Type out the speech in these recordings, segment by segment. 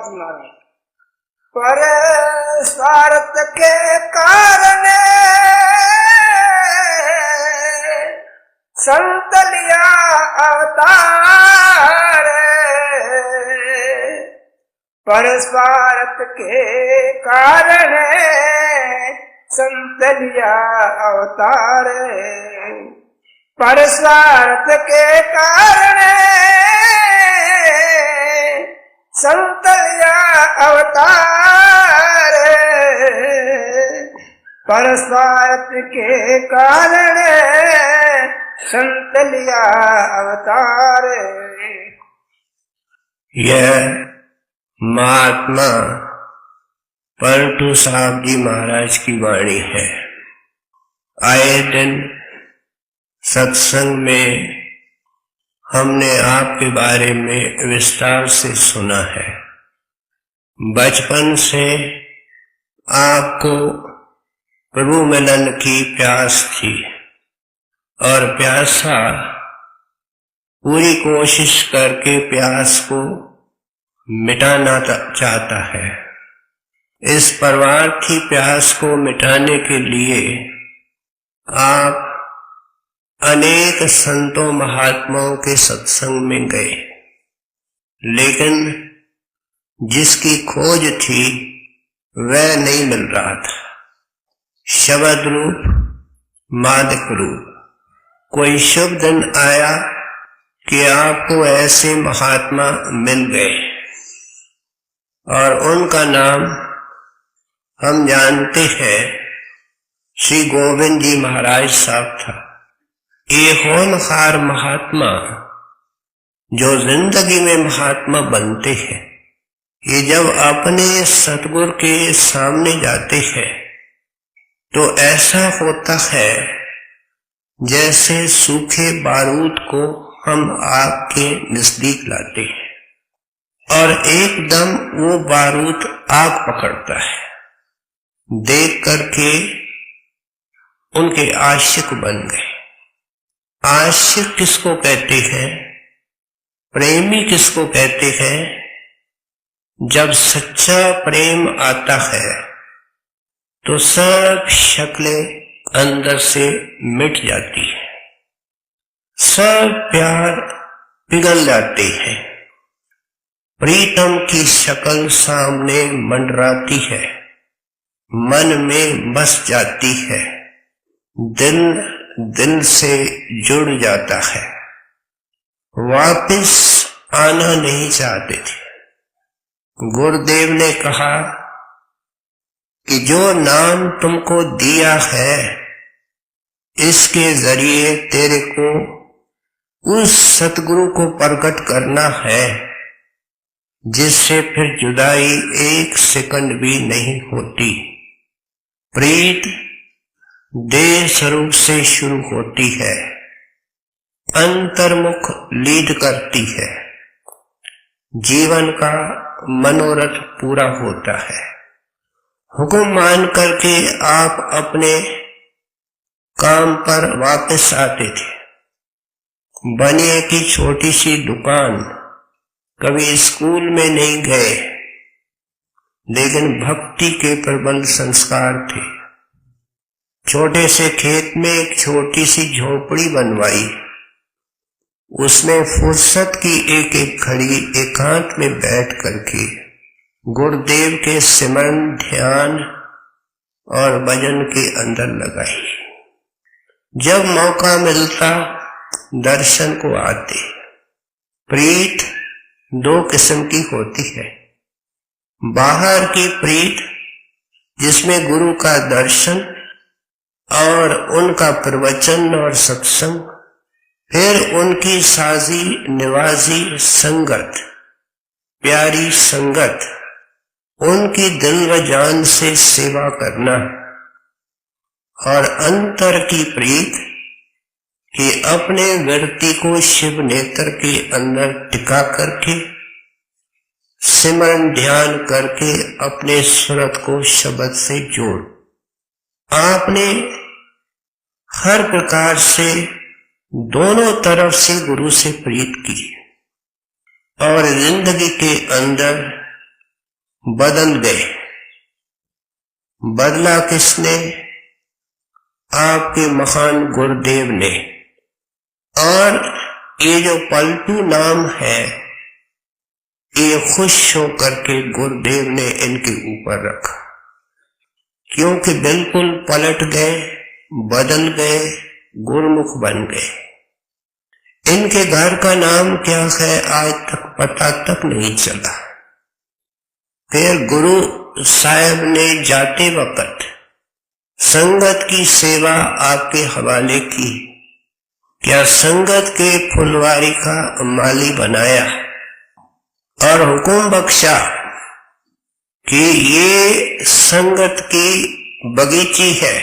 महात्मा पर स्वार्थ के कारण संत लिया अवतार, पर स्वार्थ के कारण संत लिया अवतार, पर स्वार्थ के कारण संत लिया अवतार, पर स्वार्थ के कारण संत लिया अवतार। यह महात्मा पंटू साहब जी महाराज की वाणी है। आए दिन सत्संग में हमने आपके बारे में विस्तार से सुना है। बचपन से आपको प्रभु मिलन की प्यास थी और प्यासा पूरी कोशिश करके प्यास को मिटाना चाहता है। इस परमार्थी प्यास को मिटाने के लिए आप अनेक संतों महात्माओं के सत्संग में गए, लेकिन जिसकी खोज थी वह नहीं मिल रहा था। शब्द रूप, मादक रूप। कोई शुभ दिन आया कि आपको ऐसे महात्मा मिल गए और उनका नाम हम जानते हैं, श्री गोविंद जी महाराज साहब था। ये होनहार महात्मा जो जिंदगी में महात्मा बनते हैं, ये जब अपने सतगुरु के सामने जाते हैं तो ऐसा होता है जैसे सूखे बारूद को हम आग के नजदीक लाते हैं और एकदम वो बारूद आग पकड़ता है। देख करके उनके आशिक बन गए। आशिक किसको कहते हैं? प्रेमी किसको कहते हैं? जब सच्चा प्रेम आता है तो सब शक्लें अंदर से मिट जाती है, सब प्यार पिघल जाते हैं। प्रीतम की शक्ल सामने मंडराती है, मन में बस जाती है, दिल दिल से जुड़ जाता है। वापस आना नहीं चाहते थे। गुरुदेव ने कहा कि जो नाम तुमको दिया है, इसके जरिए तेरे को उस सतगुरु को प्रकट करना है जिससे फिर जुदाई एक सेकंड भी नहीं होती। प्रीत देह स्वरूप से शुरू होती है, अंतर्मुख लीड करती है, जीवन का मनोरथ पूरा होता है। हुक्म मान करके आप अपने काम पर वापस आते थे। बनिए की छोटी सी दुकान, कभी स्कूल में नहीं गए, लेकिन भक्ति के प्रबल संस्कार थे। छोटे से खेत में एक छोटी सी झोपड़ी बनवाई, उसमें फुर्सत की एक एक घड़ी एकांत में बैठ करके गुरुदेव के सिमरन, ध्यान और भजन के अंदर लगाई। जब मौका मिलता दर्शन को आते। प्रीत दो किस्म की होती है। बाहर की प्रीत जिसमें गुरु का दर्शन और उनका प्रवचन और सत्संग, फिर उनकी साजी निवाजी संगत, प्यारी संगत, उनकी दिल व जान से सेवा करना, और अंतर की प्रीत कि अपने व्यक्ति को शिव नेत्र के अंदर टिका करके सिमरन ध्यान करके अपने सूरत को शब्द से जोड़। आपने हर प्रकार से दोनों तरफ से गुरु से प्रीत की और जिंदगी के अंदर बदल गए। बदला किसने? आपके महान गुरुदेव ने। और ये जो पलटू नाम है, ये खुश होकर के गुरुदेव ने इनके ऊपर रखा, क्योंकि बिल्कुल पलट गए, बदल गए, गुरुमुख बन गए। इनके घर का नाम क्या है आज तक पता तक नहीं चला। फिर गुरु साहब ने जाते वक्त संगत की सेवा आपके हवाले की। क्या संगत के फुलवारी का माली बनाया और हुक्म बख्शा कि ये संगत की बगीची है,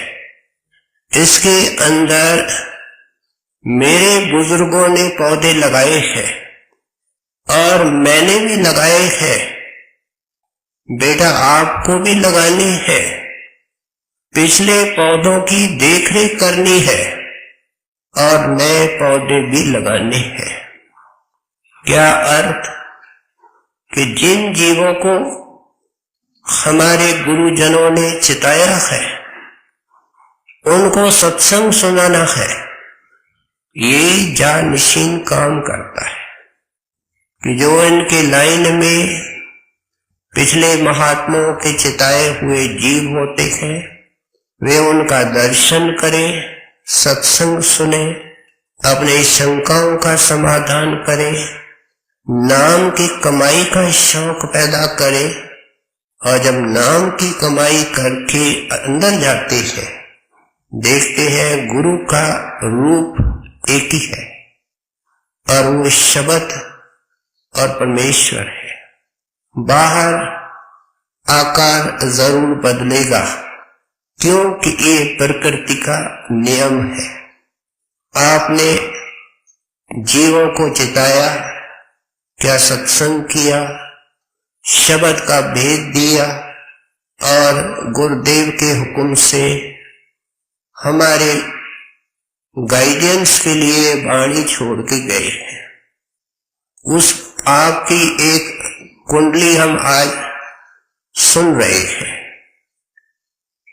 इसके अंदर मेरे बुजुर्गों ने पौधे लगाए हैं और मैंने भी लगाए हैं, बेटा आपको भी लगाने हैं। पिछले पौधों की देखरेख करनी है और नए पौधे भी लगाने हैं। क्या अर्थ कि जिन जीवों को हमारे गुरुजनों ने चिताया है, उनको सत्संग सुनाना है। ये जानशीन काम करता है कि जो इनके लाइन में पिछले महात्माओं के चिताए हुए जीव होते हैं, वे उनका दर्शन करें, सत्संग सुने, अपनी शंकाओं का समाधान करें, नाम की कमाई का शौक पैदा करें। और जब नाम की कमाई करके अंदर जाते हैं, देखते हैं गुरु का रूप एक ही है और वो शब्द और परमेश्वर है। बाहर आकार जरूर बदलेगा, क्योंकि ये प्रकृति का नियम है। आपने जीवों को चिताया, क्या सत्संग किया, शब्द का भेद दिया और गुरुदेव के हुक्म से हमारे गाइडेंस के लिए वाणी छोड़ के गए हैं। उस आपकी एक कुंडली हम आज सुन रहे हैं।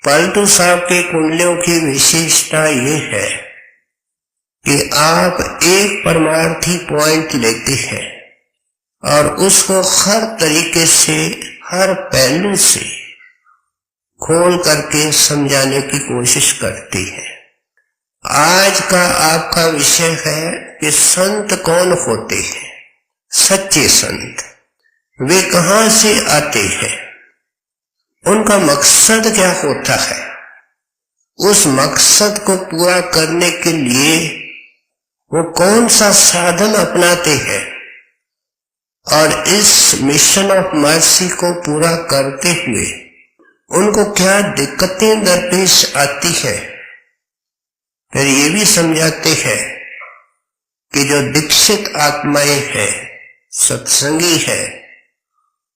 पलटू साहब के कुंडलियों की विशेषता ये है कि आप एक परमार्थी पॉइंट लेते हैं और उसको हर तरीके से, हर पहलू से खोल करके समझाने की कोशिश करती है। आज का आपका विषय है कि संत कौन होते हैं, सच्चे संत। वे कहां से आते हैं, उनका मकसद क्या होता है, उस मकसद को पूरा करने के लिए वो कौन सा साधन अपनाते हैं और इस मिशन ऑफ मर्सी को पूरा करते हुए उनको क्या दिक्कतें दरपेश आती है। फिर ये भी समझाते हैं कि जो दीक्षित आत्माएं हैं, सत्संगी है,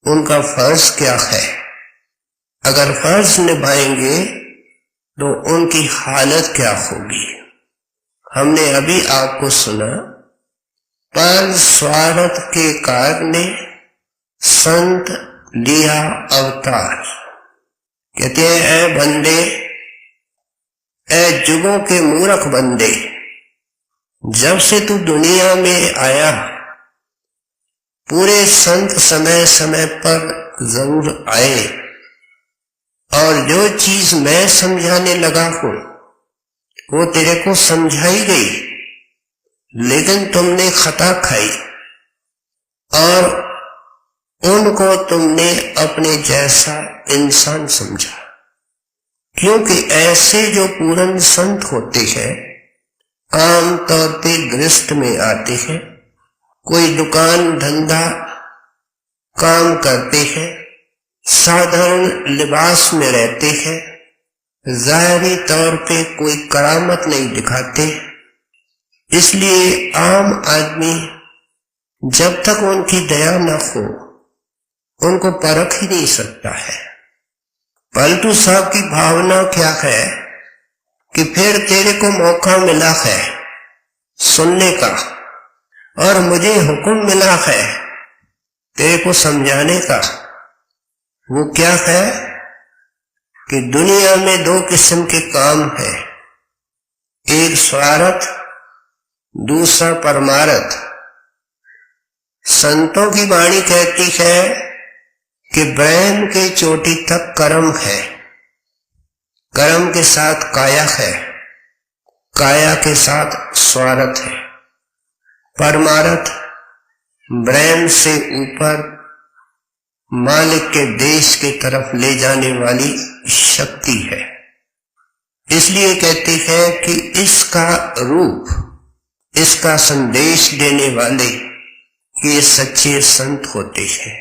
उनका फर्ज क्या है। अगर फर्ज निभाएंगे तो उनकी हालत क्या होगी। हमने अभी आपको सुना, पर स्वार्थ के कारण संत लिया अवतार। कहते हैं, ऐ बंदे, ऐ जुगों के मूर्ख बंदे, जब से तू दुनिया में आया, पूरे संत समय समय पर जरूर आए और जो चीज मैं समझाने लगा हूं वो तेरे को समझाई गई, लेकिन तुमने खता खाई और उनको तुमने अपने जैसा इंसान समझा। क्योंकि ऐसे जो पूर्ण संत होते हैं आमतौर पे गृहस्थ में आते हैं, कोई दुकान धंधा काम करते हैं, साधारण लिबास में रहते हैं, जाहिरी तौर पे कोई करामत नहीं दिखाते। इसलिए आम आदमी जब तक उनकी दया न हो उनको परख ही नहीं सकता है। पलटू साहब की भावना क्या है कि फिर तेरे को मौका मिला है सुनने का और मुझे हुक्म मिला है तेरे को समझाने का, वो क्या है कि दुनिया में दो किस्म के काम है, एक स्वार्थ, दूसरा परमार्थ। संतों की वाणी कहती है कि ब्रह्म के चोटी तक कर्म है, कर्म के साथ काया है, काया के साथ स्वार्थ है। परमार्थ ब्रह्म से ऊपर मालिक के देश के तरफ ले जाने वाली शक्ति है। इसलिए कहते हैं कि इसका रूप, इसका संदेश देने वाले ये सच्चे संत होते हैं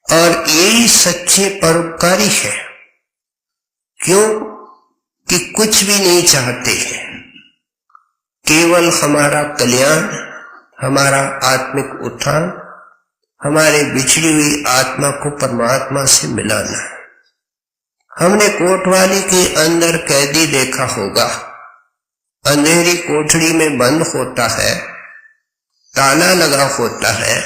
और यही सच्चे परोपकारी है। क्यों कि कुछ भी नहीं चाहते हैं, केवल हमारा कल्याण, हमारा आत्मिक उत्थान, हमारे बिछड़ी हुई आत्मा को परमात्मा से मिलाना। हमने कोतवाली के अंदर कैदी देखा होगा, अंधेरी कोठरी में बंद होता है, ताला लगा होता है,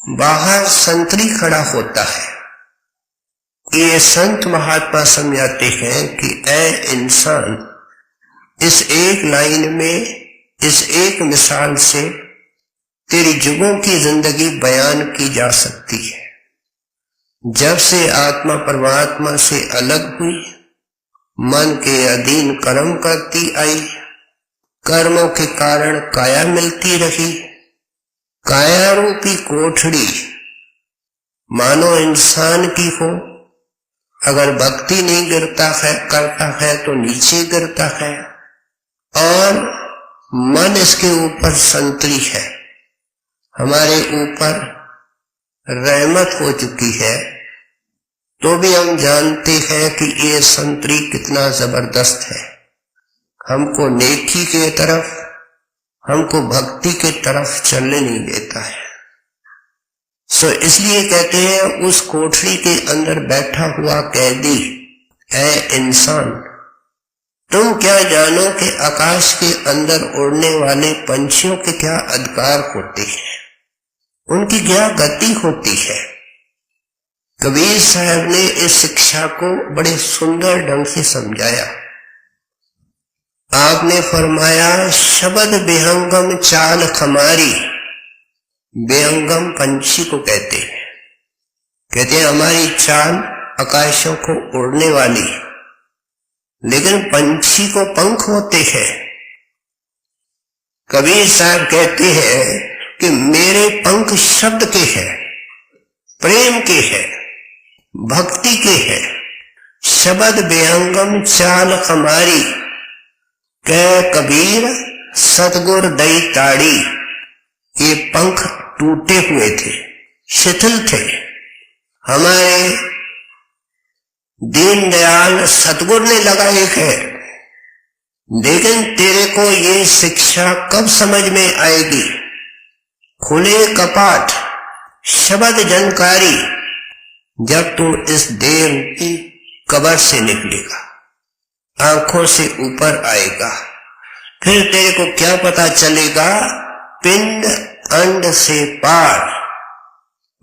बाहर संतरी खड़ा होता है। ये संत महात्मा समझाते हैं कि ऐ इंसान, इस एक लाइन में, इस एक मिसाल से तेरी जुगों की जिंदगी बयान की जा सकती है। जब से आत्मा परमात्मा से अलग हुई, मन के अधीन कर्म करती आई, कर्मों के कारण काया मिलती रही। काया रूपी कोठड़ी मानो इंसान की हो, अगर भक्ति नहीं करता है तो नीचे गिरता है, और मन इसके ऊपर संतरी है, हमारे ऊपर रहमत हो चुकी है, तो भी हम जानते हैं कि ये संतरी कितना जबरदस्त है, हमको नेकी के तरफ, हमको भक्ति के तरफ चलने नहीं देता है। इसलिए कहते हैं उस कोठरी के अंदर बैठा हुआ कैदी, ऐ इंसान, तुम क्या जानो कि आकाश के अंदर उड़ने वाले पंछियों के क्या अधिकार होते हैं, उनकी क्या गति होती है। कबीर साहब ने इस शिक्षा को बड़े सुंदर ढंग से समझाया। आपने फरमाया, शब्द बेहंगम चाल खमारी। बेहंगम पंछी को कहते हैं हमारी चाल आकाशों को उड़ने वाली, लेकिन पंछी को पंख होते हैं। कबीर साहब कहते हैं कि मेरे पंख शब्द के हैं, प्रेम के हैं, भक्ति के हैं। शब्द बेहंगम चाल हमारी, कह कबीर सतगुर दई ताड़ी। ये पंख टूटे हुए थे, शिथिल थे। हमारे दीनदयाल सतगुर ने लगाए है, लेकिन तेरे को ये शिक्षा कब समझ में आएगी? खुले कपाट, शब्द जनकारी, जब तू इस देह की कब्र से निकलेगा, आंखों से ऊपर आएगा, फिर तेरे को क्या पता चलेगा? पिंड अंड से पार,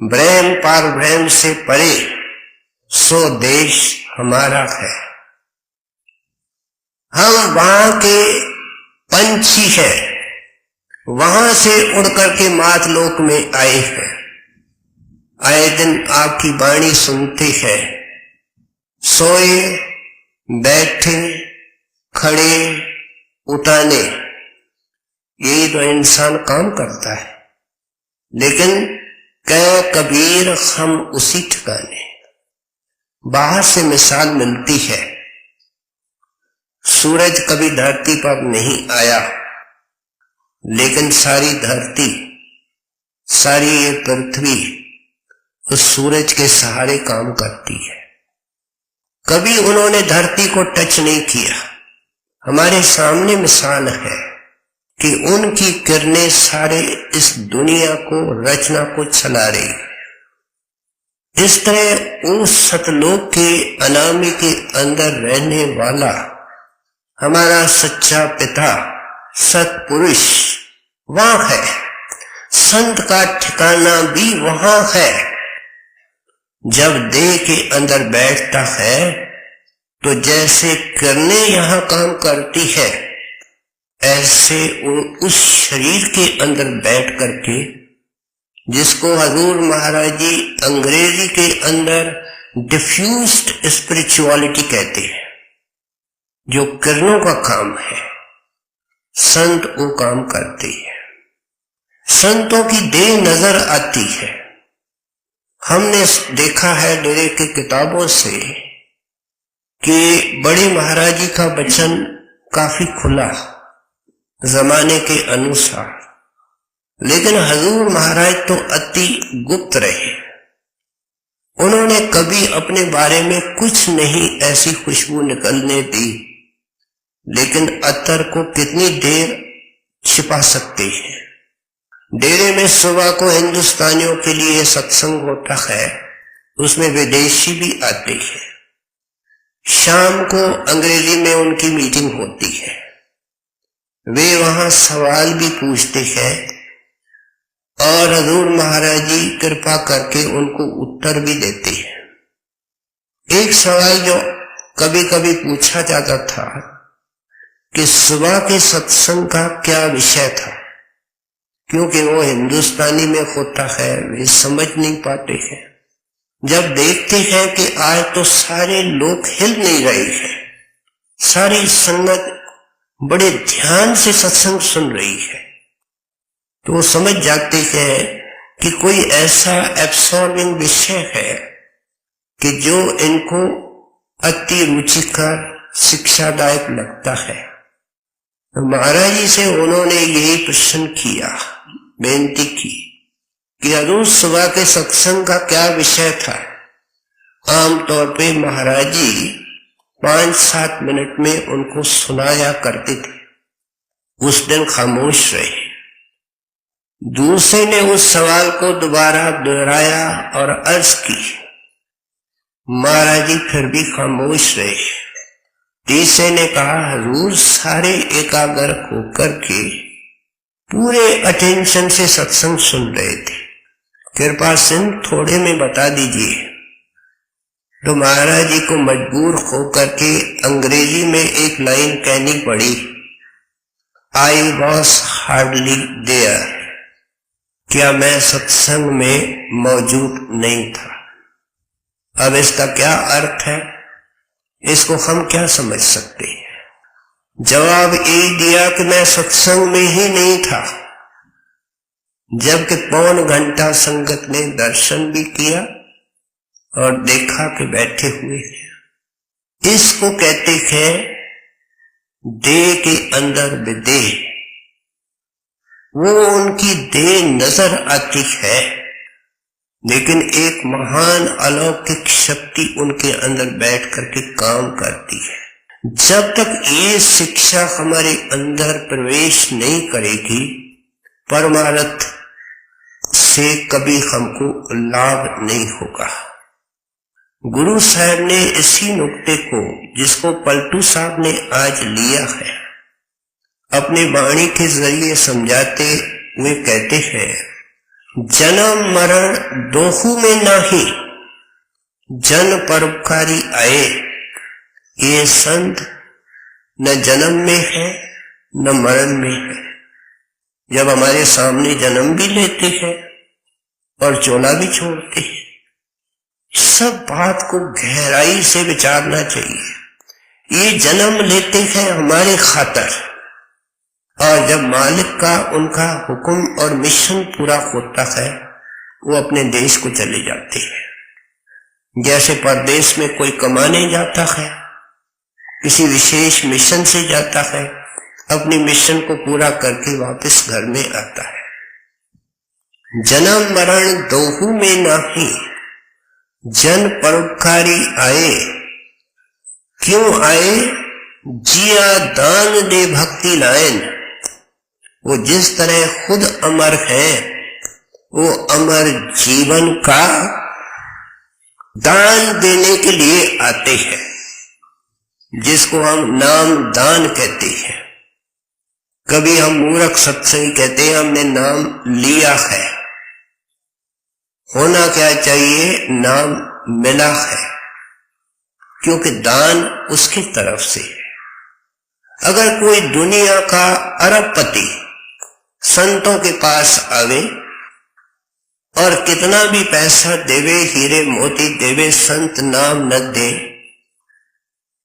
ब्रह्म पार ब्रह्म से परे, सो देश हमारा है। हम वहां के पंछी हैं, वहां से उड़कर के मातलोक में आए हैं। आए दिन आपकी वाणी सुनते हैं, सोए बैठे खड़े उताने, यही तो इंसान काम करता है। लेकिन कह कबीर हम उसी ठिकाने। बाहर से मिसाल मिलती है, सूरज कभी धरती पर नहीं आया, लेकिन सारी धरती, सारी ये पृथ्वी उस सूरज के सहारे काम करती है। कभी उन्होंने धरती को टच नहीं किया। हमारे सामने मिसाल है कि उनकी किरणें सारे इस दुनिया को, रचना को चला रही है। इस तरह उस सतलोक के अनामी के अंदर रहने वाला हमारा सच्चा पिता, सतपुरुष वहां है। संत का ठिकाना भी वहां है। जब देह के अंदर बैठता है तो जैसे करने यहां काम करती है, ऐसे उस शरीर के अंदर बैठ करके, जिसको हजूर महाराज जी अंग्रेजी के अंदर डिफ्यूज्ड स्पिरिचुअलिटी कहते हैं, जो किरणों का काम है, संत वो काम करते हैं। संतों की देह नजर आती है। हमने देखा है डेरे की किताबों से कि बड़े महाराज जी का वचन काफी खुला जमाने के अनुसार, लेकिन हजूर महाराज तो अति गुप्त रहे। उन्होंने कभी अपने बारे में कुछ नहीं ऐसी खुशबू निकलने दी, लेकिन अत्तर को कितनी देर छिपा सकते हैं। डेरे में सुबह को हिंदुस्तानियों के लिए सत्संग होता है, उसमें विदेशी भी आते हैं। शाम को अंग्रेजी में उनकी मीटिंग होती है। वे वहां सवाल भी पूछते हैं और हजूर महाराज जी कृपा करके उनको उत्तर भी देते हैं। एक सवाल जो कभी कभी पूछा जाता था कि सुबह के सत्संग का क्या विषय था, क्योंकि वो हिंदुस्तानी में होता है, वे समझ नहीं पाते हैं। जब देखते हैं कि आज तो सारे लोग हिल नहीं रहे हैं, सारी संगत बड़े ध्यान से सत्संग सुन रही है, तो वो समझ जाते हैं कि कोई ऐसा एब्सॉर्बिंग विषय है कि जो इनको अति रुचिकर शिक्षादायक लगता है। तो महाराज जी से उन्होंने यही प्रश्न किया, बेनती की कि हजूर सुबह के सत्संग का क्या विषय था। आमतौर पे महाराज जी 5-7 मिनट में उनको सुनाया करते थे। उस दिन खामोश रहे। दूसरे ने उस सवाल को दोबारा दोहराया और अर्ज की, महाराज जी फिर भी खामोश रहे। तीसरे ने कहा, हजूर सारे एकाग्र होकर के पूरे अटेंशन से सत्संग सुन रहे थे, कृपा सिंह थोड़े में बता दीजिए। तो महाराज जी को मजबूर होकर के अंग्रेजी में एक लाइन कहनी पड़ी, आई वॉज हार्डली देयर, क्या मैं सत्संग में मौजूद नहीं था। अब इसका क्या अर्थ है, इसको हम क्या समझ सकते हैं। जवाब ये दिया कि मैं सत्संग में ही नहीं था, जबकि पौन घंटा संगत ने दर्शन भी किया और देखा कि बैठे हुए हैं। इसको कहते हैं देह के अंदर विदेह। वो उनकी देह नजर आती है, लेकिन एक महान अलौकिक शक्ति उनके अंदर बैठ करके काम करती है। जब तक ये शिक्षा हमारे अंदर प्रवेश नहीं करेगी, परमार्थ से कभी हमको लाभ नहीं होगा। गुरु साहब ने इसी नुक्ते को, जिसको पलटू साहब ने आज लिया है, अपने वाणी के जरिए समझाते हुए कहते हैं, जन्म मरण दोहू में नाही, जन परोपकारी आए। ये संत न जन्म में है न मरण में है। जब हमारे सामने जन्म भी लेते हैं और चोला भी छोड़ते हैं, सब बात को गहराई से विचारना चाहिए। ये जन्म लेते हैं हमारे खातर, और जब मालिक का उनका हुक्म और मिशन पूरा होता है, वो अपने देश को चले जाते हैं। जैसे परदेश में कोई कमाने जाता है, किसी विशेष मिशन से जाता है, अपनी मिशन को पूरा करके वापस घर में आता है। जन्म मरण दोहू में नाही, जन परोपकारी आए। क्यों आए? जिया दान दे भक्ति लायन। वो जिस तरह खुद अमर है, वो अमर जीवन का दान देने के लिए आते हैं, जिसको हम नाम दान कहते हैं। कभी हम मूर्ख सत्संगी कहते हैं हमने नाम लिया है। होना क्या चाहिए? नाम मिला है, क्योंकि दान उसकी तरफ से है। अगर कोई दुनिया का अरबपति संतों के पास आवे और कितना भी पैसा देवे, हीरे मोती देवे, संत नाम न दे,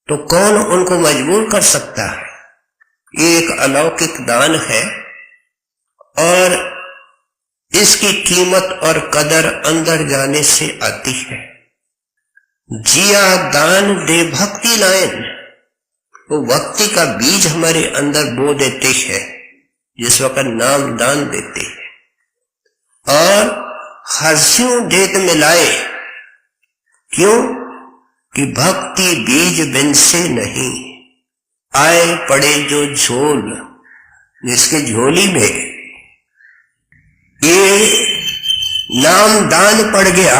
तो कौन उनको मजबूर कर सकता है? ये एक अलौकिक दान है और इसकी कीमत और कदर अंदर जाने से आती है। जिया दान दे भक्ति लायन, वो भक्ति का बीज हमारे अंदर बो देते हैं जिस वक्त नाम दान देते हैं। और हर्ष्यों देत मिलाए, क्यों कि भक्ति बीज बिन से नहीं, आए पड़े जो झोल, जिसके झोली में ये नाम दान पड़ गया,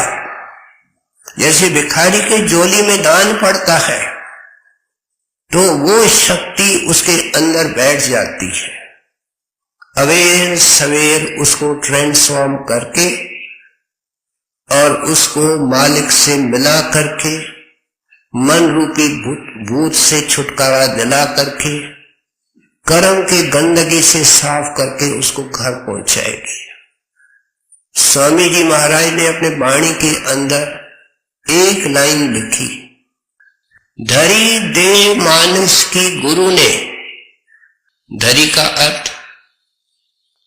जैसे भिखारी के झोली में दान पड़ता है तो वो शक्ति उसके अंदर बैठ जाती है। अवेर सवेर उसको ट्रांसफॉर्म करके और उसको मालिक से मिला करके, मन रूपी भूत से छुटकारा दिला करके, कर्म की गंदगी से साफ करके उसको घर पहुंचाएगी। स्वामी जी महाराज ने अपने वाणी के अंदर एक लाइन लिखी, धरी दे मानस की गुरु ने। धरी का अर्थ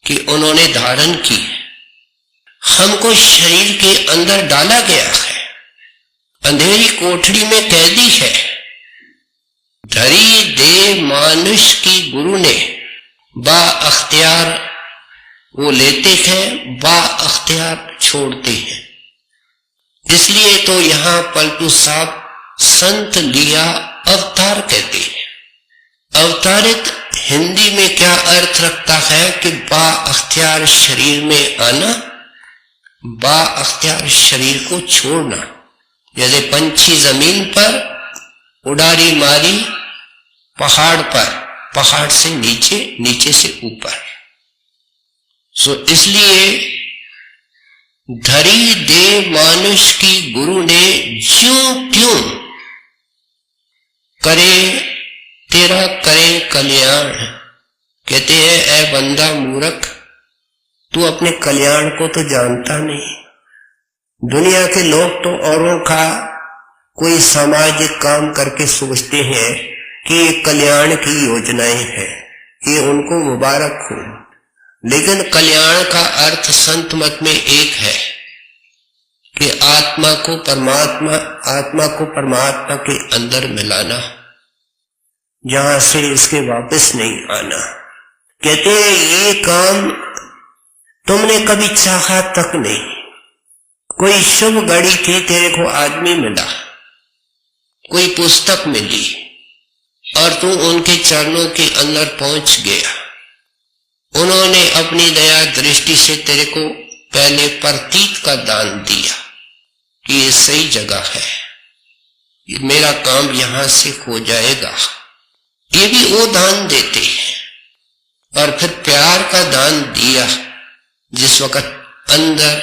कि उन्होंने धारण की, हमको शरीर के अंदर डाला गया है, अंधेरी कोठरी में कैदी है। धरी दे मानुष की गुरु ने, बा अख्तियार वो लेते हैं, बा अख्तियार छोड़ते हैं। इसलिए तो यहां पलटू साहब संत लिया अवतार कहते हैं। अवतारित हिंदी में क्या अर्थ रखता है कि बा अख्तियार शरीर में आना, बा अख्तियार शरीर को छोड़ना। जैसे पंछी जमीन पर उड़ारी मारी पहाड़ पर, पहाड़ से नीचे, नीचे से ऊपर। सो इसलिए धरी दे मानुष की गुरु ने, ज्यों त्यों करे तेरा करे कल्याण। कहते हैं ऐ बंदा मूर्ख, तू अपने कल्याण को तो जानता नहीं। दुनिया के लोग तो औरों का कोई सामाजिक काम करके सोचते हैं कि ये कल्याण की योजनाएं हैं, ये उनको मुबारक हो। लेकिन कल्याण का अर्थ संत मत में एक है कि आत्मा को परमात्मा के अंदर मिलाना, जहां से इसके वापस नहीं आना। कहते हैं ये काम तुमने कभी चाहा तक नहीं। कोई शुभ घड़ी थी, तेरे को आदमी मिला, कोई पुस्तक मिली और तू उनके चरणों के अंदर पहुंच गया। उन्होंने अपनी दया दृष्टि से तेरे को पहले प्रतीक का दान दिया कि ये सही जगह है, मेरा काम यहां से हो जाएगा। ये भी वो दान देते हैं। और फिर प्यार का दान दिया, जिस वक्त अंदर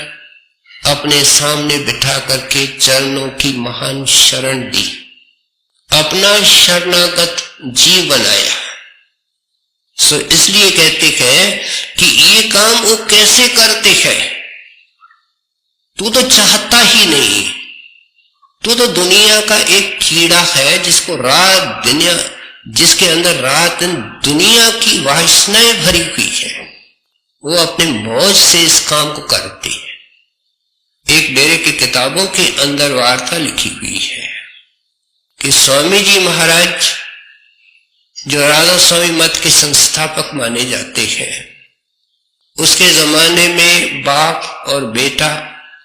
अपने सामने बिठा करके चरणों की महान शरण दी, अपना शरणागत जीव बनाया। सो इसलिए कहते हैं कि ये काम वो कैसे करते हैं, तू तो चाहता ही नहीं। तू तो दुनिया का एक कीड़ा है जिसके अंदर रात दिन दुनिया की वासनाएं भरी हुई है। वो अपने मौज से इस काम को करते हैं। एक डेरे की किताबों के अंदर वार्ता लिखी हुई है कि स्वामी जी महाराज, जो राधा स्वामी मत के संस्थापक माने जाते हैं, उसके जमाने में बाप और बेटा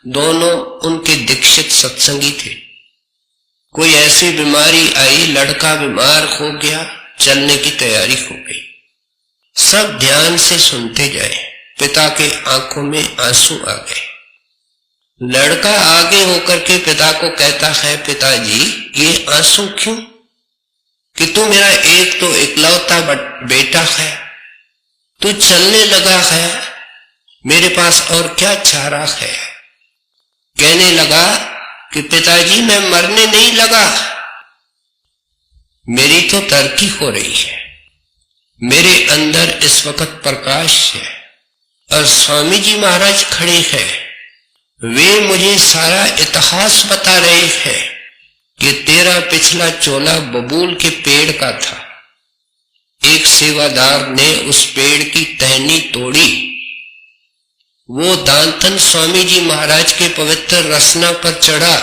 दोनों उनके दीक्षित सत्संगी थे। कोई ऐसी बीमारी आई, लड़का बीमार हो गया, चलने की तैयारी हो गई। सब ध्यान से सुनते जाए। पिता के आंखों में आंसू आ गए। लड़का आगे होकर के पिता को कहता है, पिताजी ये आंसू क्यों? कि तू मेरा एक तो इकलौता बेटा है, तू चलने लगा है, मेरे पास और क्या चारा है। कहने लगा कि पिताजी मैं मरने नहीं लगा, मेरी तो तरक्की हो रही है, मेरे अंदर इस वक्त प्रकाश है। और स्वामी जी महाराज खड़े हैं, वे मुझे सारा इतिहास बता रहे हैं कि तेरा पिछला चोला बबूल के पेड़ का था, एक सेवादार ने उस पेड़ की टहनी तोड़ी, वो दांतन स्वामी जी महाराज के पवित्र रसना पर चढ़ा,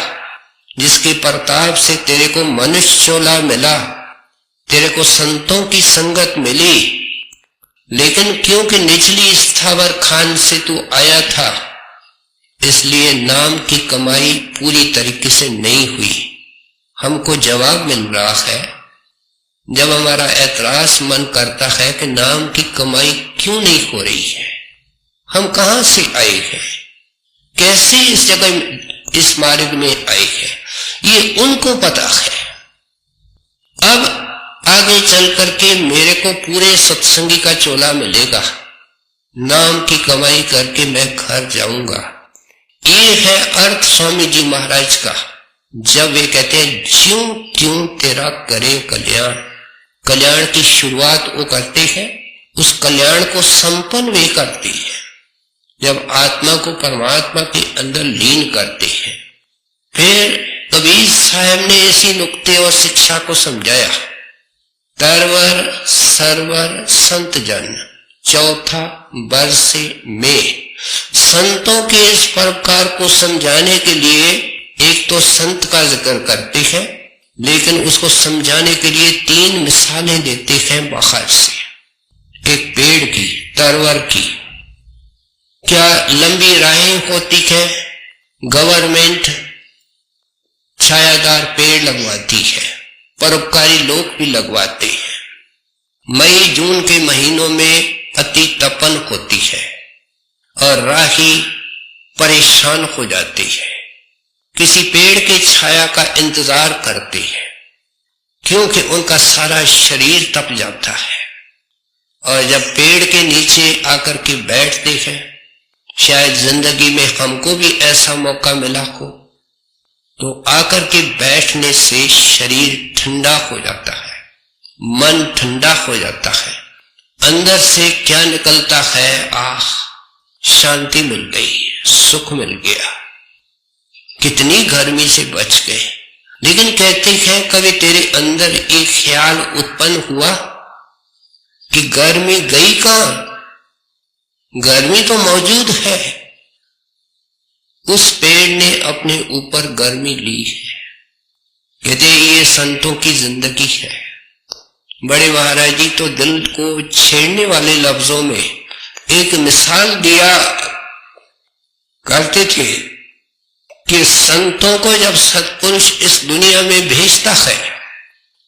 जिसके प्रताप से तेरे को मनुष्य चोला मिला, तेरे को संतों की संगत मिली। लेकिन क्योंकि निचली स्थावर खान से तू आया था, इसलिए नाम की कमाई पूरी तरीके से नहीं हुई। हमको जवाब मिल रहा है जब हमारा ऐतराज मन करता है कि नाम की कमाई क्यों नहीं हो रही है, हम कहां से आए हैं, कैसे इस जगह इस मार्ग में आए हैं, ये उनको पता है। अब आगे चल करके मेरे को पूरे सत्संगी का चोला मिलेगा, नाम की कमाई करके मैं घर जाऊंगा। ये है अर्थ स्वामी जी महाराज का, जब वे कहते हैं ज्यों त्यों तेरा करे कल्याण। कल्याण की शुरुआत वो करते हैं, उस कल्याण को संपन्न वे करते हैं जब आत्मा को परमात्मा के अंदर लीन करते हैं। फिर कबीर साहब ने इसी नुक्ते और शिक्षा को समझाया, तरवर सरवर संत जन चौथा बरसे में। संतों के इस प्रकार को समझाने के लिए एक तो संत का जिक्र करते हैं, लेकिन उसको समझाने के लिए 3 मिसालें देते हैं बाहर से। एक पेड़ की, तरवर की, क्या लंबी राहें होती है, गवर्नमेंट छायादार पेड़ लगवाती है, परोपकारी लोग भी लगवाते हैं। मई जून के महीनों में अति तपन होती है और राही परेशान हो जाते हैं, किसी पेड़ के छाया का इंतजार करते हैं, क्योंकि उनका सारा शरीर तप जाता है। और जब पेड़ के नीचे आकर के बैठते हैं, शायद जिंदगी में हमको भी ऐसा मौका मिला हो, तो आकर के बैठने से शरीर ठंडा हो जाता है, मन ठंडा हो जाता है, अंदर से क्या निकलता है, आह शांति मिल गई, सुख मिल गया, कितनी गर्मी से बच गए। लेकिन कहते हैं कभी तेरे अंदर एक ख्याल उत्पन्न हुआ कि गर्मी गई कहां, गर्मी तो मौजूद है। उस पेड़ ने अपने ऊपर गर्मी ली है। कहते ये संतों की जिंदगी है। बड़े महाराज जी तो दिल को छेड़ने वाले लफ्जों में एक मिसाल दिया करते थे कि संतों को जब सत्पुरुष इस दुनिया में भेजता है,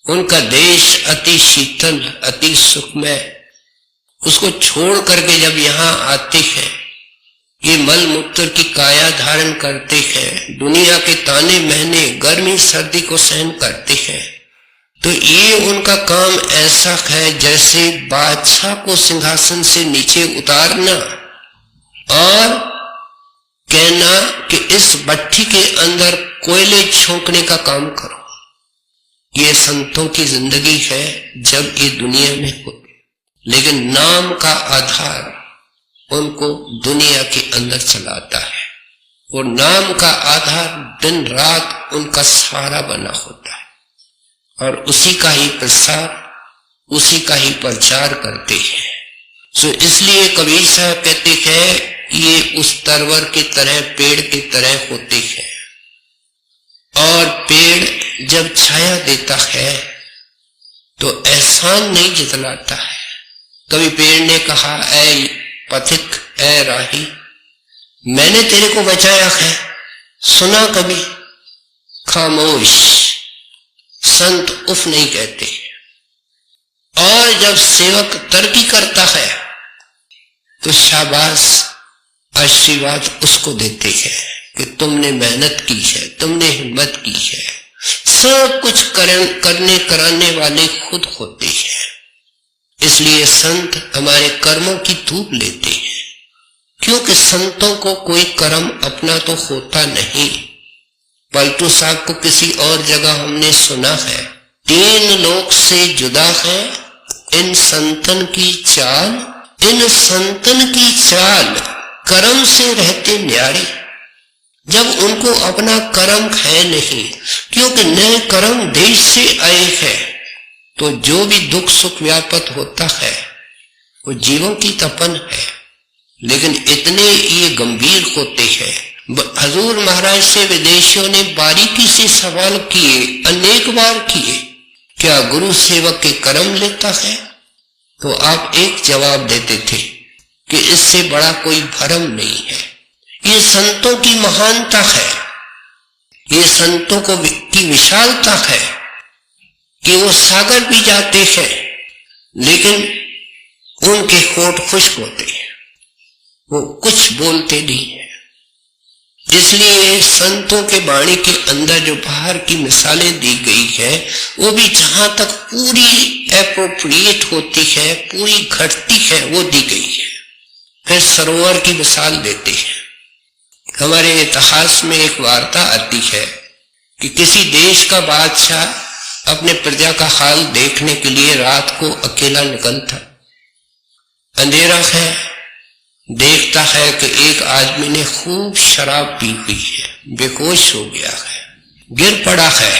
उनका देश अति शीतल अति सुखमय, उसको छोड़ करके जब यहाँ आते हैं, ये मल मूत्र की काया धारण करते हैं, दुनिया के ताने महने गर्मी सर्दी को सहन करते हैं, तो ये उनका काम ऐसा है जैसे बादशाह को सिंहासन से नीचे उतारना और कहना कि इस भट्ठी के अंदर कोयले छोंकने का काम करो। ये संतों की जिंदगी है जब ये दुनिया में हो, लेकिन नाम का आधार उनको दुनिया के अंदर चलाता है, और नाम का आधार दिन रात उनका सहारा बना होता है, और उसी का ही प्रसार, उसी का ही प्रचार करते हैं। सो इसलिए कबीर साहब कहते हैं ये उस तरवर की तरह, पेड़ की तरह होते हैं, और पेड़ जब छाया देता है तो एहसान नहीं जितलाता है। कभी पेड़ ने कहा, ऐ पथिक, ऐ राही, मैंने तेरे को बचाया है, सुना कभी? खामोश, संत उफ नहीं कहते। और जब सेवक तरक्की करता है तो शाबाश, आशीर्वाद उसको देते हैं कि तुमने मेहनत की है, तुमने हिम्मत की है। सब कुछ करने कराने वाले खुद होते हैं। इसलिए संत हमारे कर्मों की धूप लेते हैं, क्योंकि संतों को कोई कर्म अपना तो होता नहीं, पलटू साहब को किसी और जगह हमने सुना है, 3 लोक से जुदा है इन संतन की चाल, इन संतन की चाल कर्म से रहते न्यारे। जब उनको अपना कर्म है नहीं, क्योंकि नए कर्म देश से आए हैं, तो जो भी दुख सुख व्यापत होता है वो जीवों की तपन है। लेकिन इतने ये गंभीर होते हैं। हजूर महाराज से विदेशियों ने बारीकी से सवाल किए, अनेक बार किए, क्या गुरु सेवक के कर्म लेता है? तो आप एक जवाब देते थे कि इससे बड़ा कोई भरम नहीं है। ये संतों की महानता है, ये संतों की विशालता है कि वो सागर भी जाते हैं लेकिन उनके होंठ खुश्क होते हैं, वो कुछ बोलते नहीं है। इसलिए संतों के वाणी के अंदर जो बाहर की मिसालें दी गई है वो भी जहां तक पूरी एप्रोप्रिएट होती है, पूरी घटती है, वो दी गई है। फिर सरोवर की मिसाल देते हैं। हमारे इतिहास में एक वार्ता आती है कि किसी देश का बादशाह अपने प्रजा का हाल देखने के लिए रात को अकेला निकलता। अंधेरा है, देखता है कि एक आदमी ने खूब शराब पी हुई है, बेहोश हो गया है, गिर पड़ा है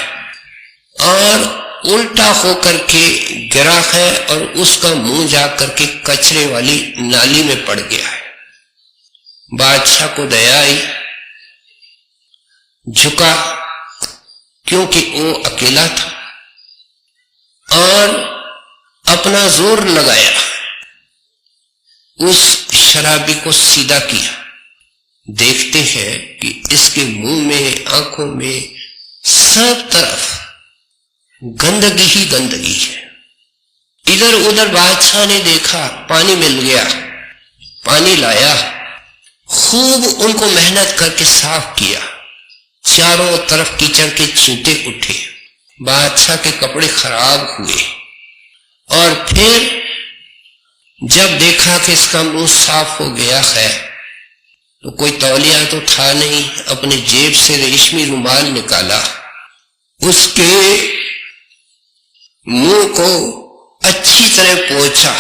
और उल्टा होकर के गिरा है और उसका मुंह जाकर के कचरे वाली नाली में पड़ गया है। बादशाह को दया आई, झुका क्योंकि वो अकेला था और अपना जोर लगाया, उस शराबी को सीधा किया। देखते हैं कि इसके मुंह में, आंखों में, सब तरफ गंदगी ही गंदगी है। इधर उधर बादशाह ने देखा, पानी मिल गया, पानी लाया, खूब उनको मेहनत करके साफ किया। चारों तरफ कीचड़ के छींटे उठे, बादशाह के कपड़े खराब हुए और फिर जब देखा कि इसका मुंह साफ हो गया है तो कोई तौलिया तो था नहीं, अपने जेब से रेशमी रुमाल निकाला, उसके मुंह को अच्छी तरह पोंछा।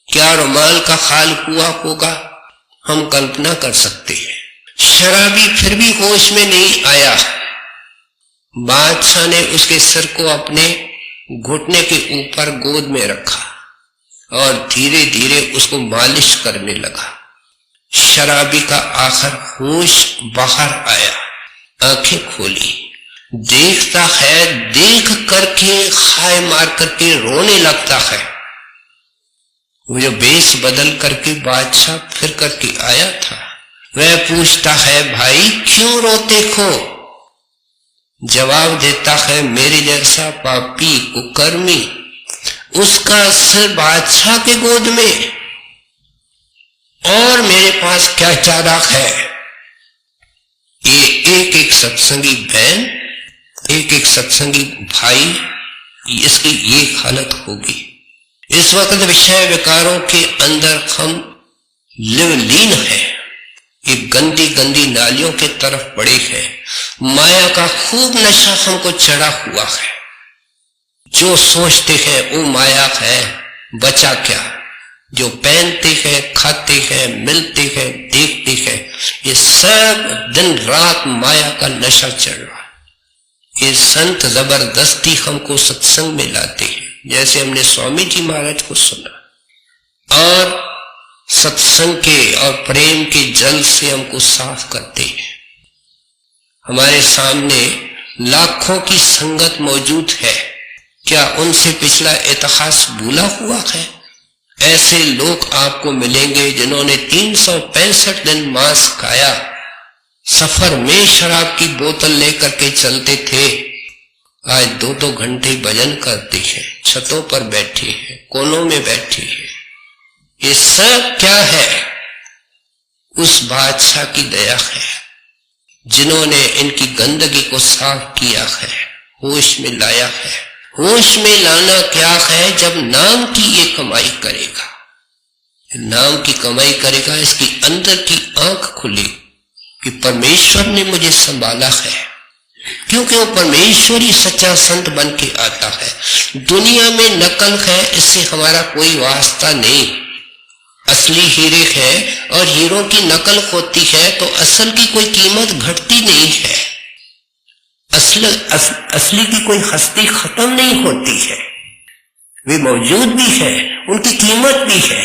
क्या रुमाल का खाल हुआ होगा, हम कल्पना कर सकते हैं। शराबी फिर भी होश में नहीं आया। बादशाह ने उसके सिर को अपने घुटने के ऊपर गोद में रखा और धीरे धीरे उसको मालिश करने लगा। शराबी का आखिर होश बाहर आया, आंखें खोली, देखता है, देख करके खाए मार करके रोने लगता है। वो जो बेस बदल करके बादशाह फिर करके आया था, वह पूछता है, भाई क्यों रोते हो? जवाब देता है, मेरे जैसा पापी कुकर्मी, उसका सिर बादशाह के गोद में और मेरे पास क्या चारा है। ये एक एक सत्संगी बहन, एक एक सत्संगी भाई, इसकी ये हालत होगी। इस वक्त विषय विकारों के अंदर हम लिवलीन हैं, ये गंदी गंदी नालियों के तरफ पड़े हैं। माया का खूब नशा हमको चढ़ा हुआ है। जो सोचते हैं वो माया है, बचा क्या? जो पहनते हैं, खाते हैं, मिलते हैं, देखते हैं, ये सब दिन रात माया का नशा चढ़ रहा है। ये संत जबरदस्ती हमको सत्संग में लाते हैं, जैसे हमने स्वामी जी महाराज को सुना, और सत्संग के और प्रेम के जल से हमको साफ करते हैं। हमारे सामने लाखों की संगत मौजूद है, क्या उनसे पिछला इतिहास भूला हुआ है? ऐसे लोग आपको मिलेंगे जिन्होंने 365 दिन मांस खाया, सफर में शराब की बोतल लेकर के चलते थे, आज 2-2 घंटे भजन करते हैं, छतों पर बैठे हैं, कोनों में बैठे हैं। ये सब क्या है? उस बादशाह की दया है जिन्होंने इनकी गंदगी को साफ किया है, होश में लाया है। होश में लाना क्या है? जब नाम की ये कमाई करेगा, नाम की कमाई करेगा, इसकी अंदर की आंख खुली कि परमेश्वर ने मुझे संभाला है, क्योंकि वो परमेश्वरी सच्चा संत बन के आता है। दुनिया में नकल है, इससे हमारा कोई वास्ता नहीं। असली हीरे है और हीरों की नकल होती है तो असल की कोई कीमत घटती नहीं है। असली की कोई हस्ती खत्म नहीं होती है, वे मौजूद भी है, उनकी कीमत भी है।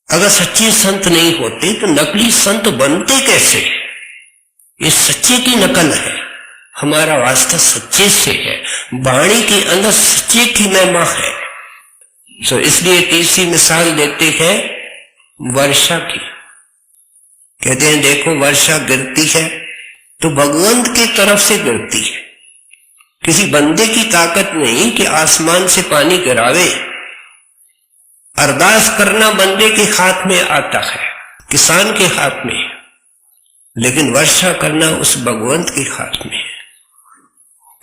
अगर सच्चे संत नहीं होते तो नकली संत बनते कैसे? ये सच्चे की नकल है, हमारा वास्ता सच्चे से है, वाणी के अंदर सच्चे की महिमा है। सो इसलिए तीसरी मिसाल देते हैं वर्षा की। कहते हैं देखो वर्षा गिरती है तो भगवंत की तरफ से गिरती है, किसी बंदे की ताकत नहीं कि आसमान से पानी गिरावे। अरदास करना बंदे के हाथ में आता है, किसान के हाथ में, लेकिन वर्षा करना उस भगवंत के हाथ में है।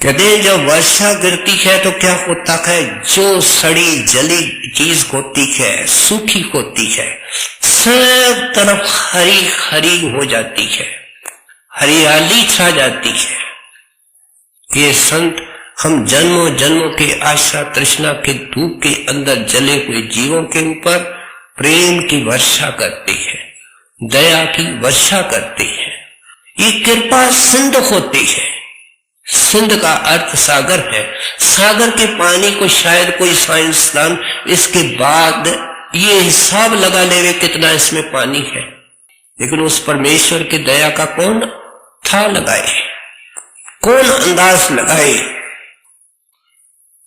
कहते हैं जब वर्षा गिरती है तो क्या होता है, जो सड़ी जली चीज होती है, सूखी होती है, सब तरफ हरी हरी हो जाती है, हरियाली छा जाती है। ये संत हम जन्मों जन्मों के आशा तृष्णा के धूप के अंदर जले हुए जीवों के ऊपर प्रेम की वर्षा करते हैं, दया की वर्षा करते हैं। ये कृपा सिंध होती है। सिंध का अर्थ सागर है। सागर के पानी को शायद कोई साइंसदान इसके बाद ये हिसाब लगा ले कितना इसमें पानी है, लेकिन उस परमेश्वर की दया का कौन था लगाए, कौन अंदाज लगाए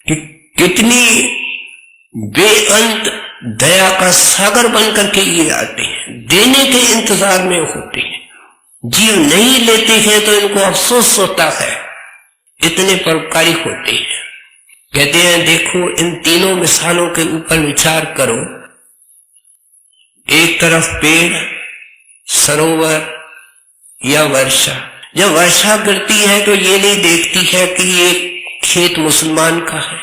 कि कितनी बेअंत दया का सागर बनकर के ये आते हैं, देने के इंतजार में होते हैं। जीव नहीं लेते हैं तो इनको अफसोस होता है, इतने परोपकारी होते हैं। कहते हैं देखो इन तीनों मिसालों के ऊपर विचार करो। एक तरफ पेड़, सरोवर या वर्षा। जब वर्षा गिरती है तो ये नहीं देखती है कि ये खेत मुसलमान का है,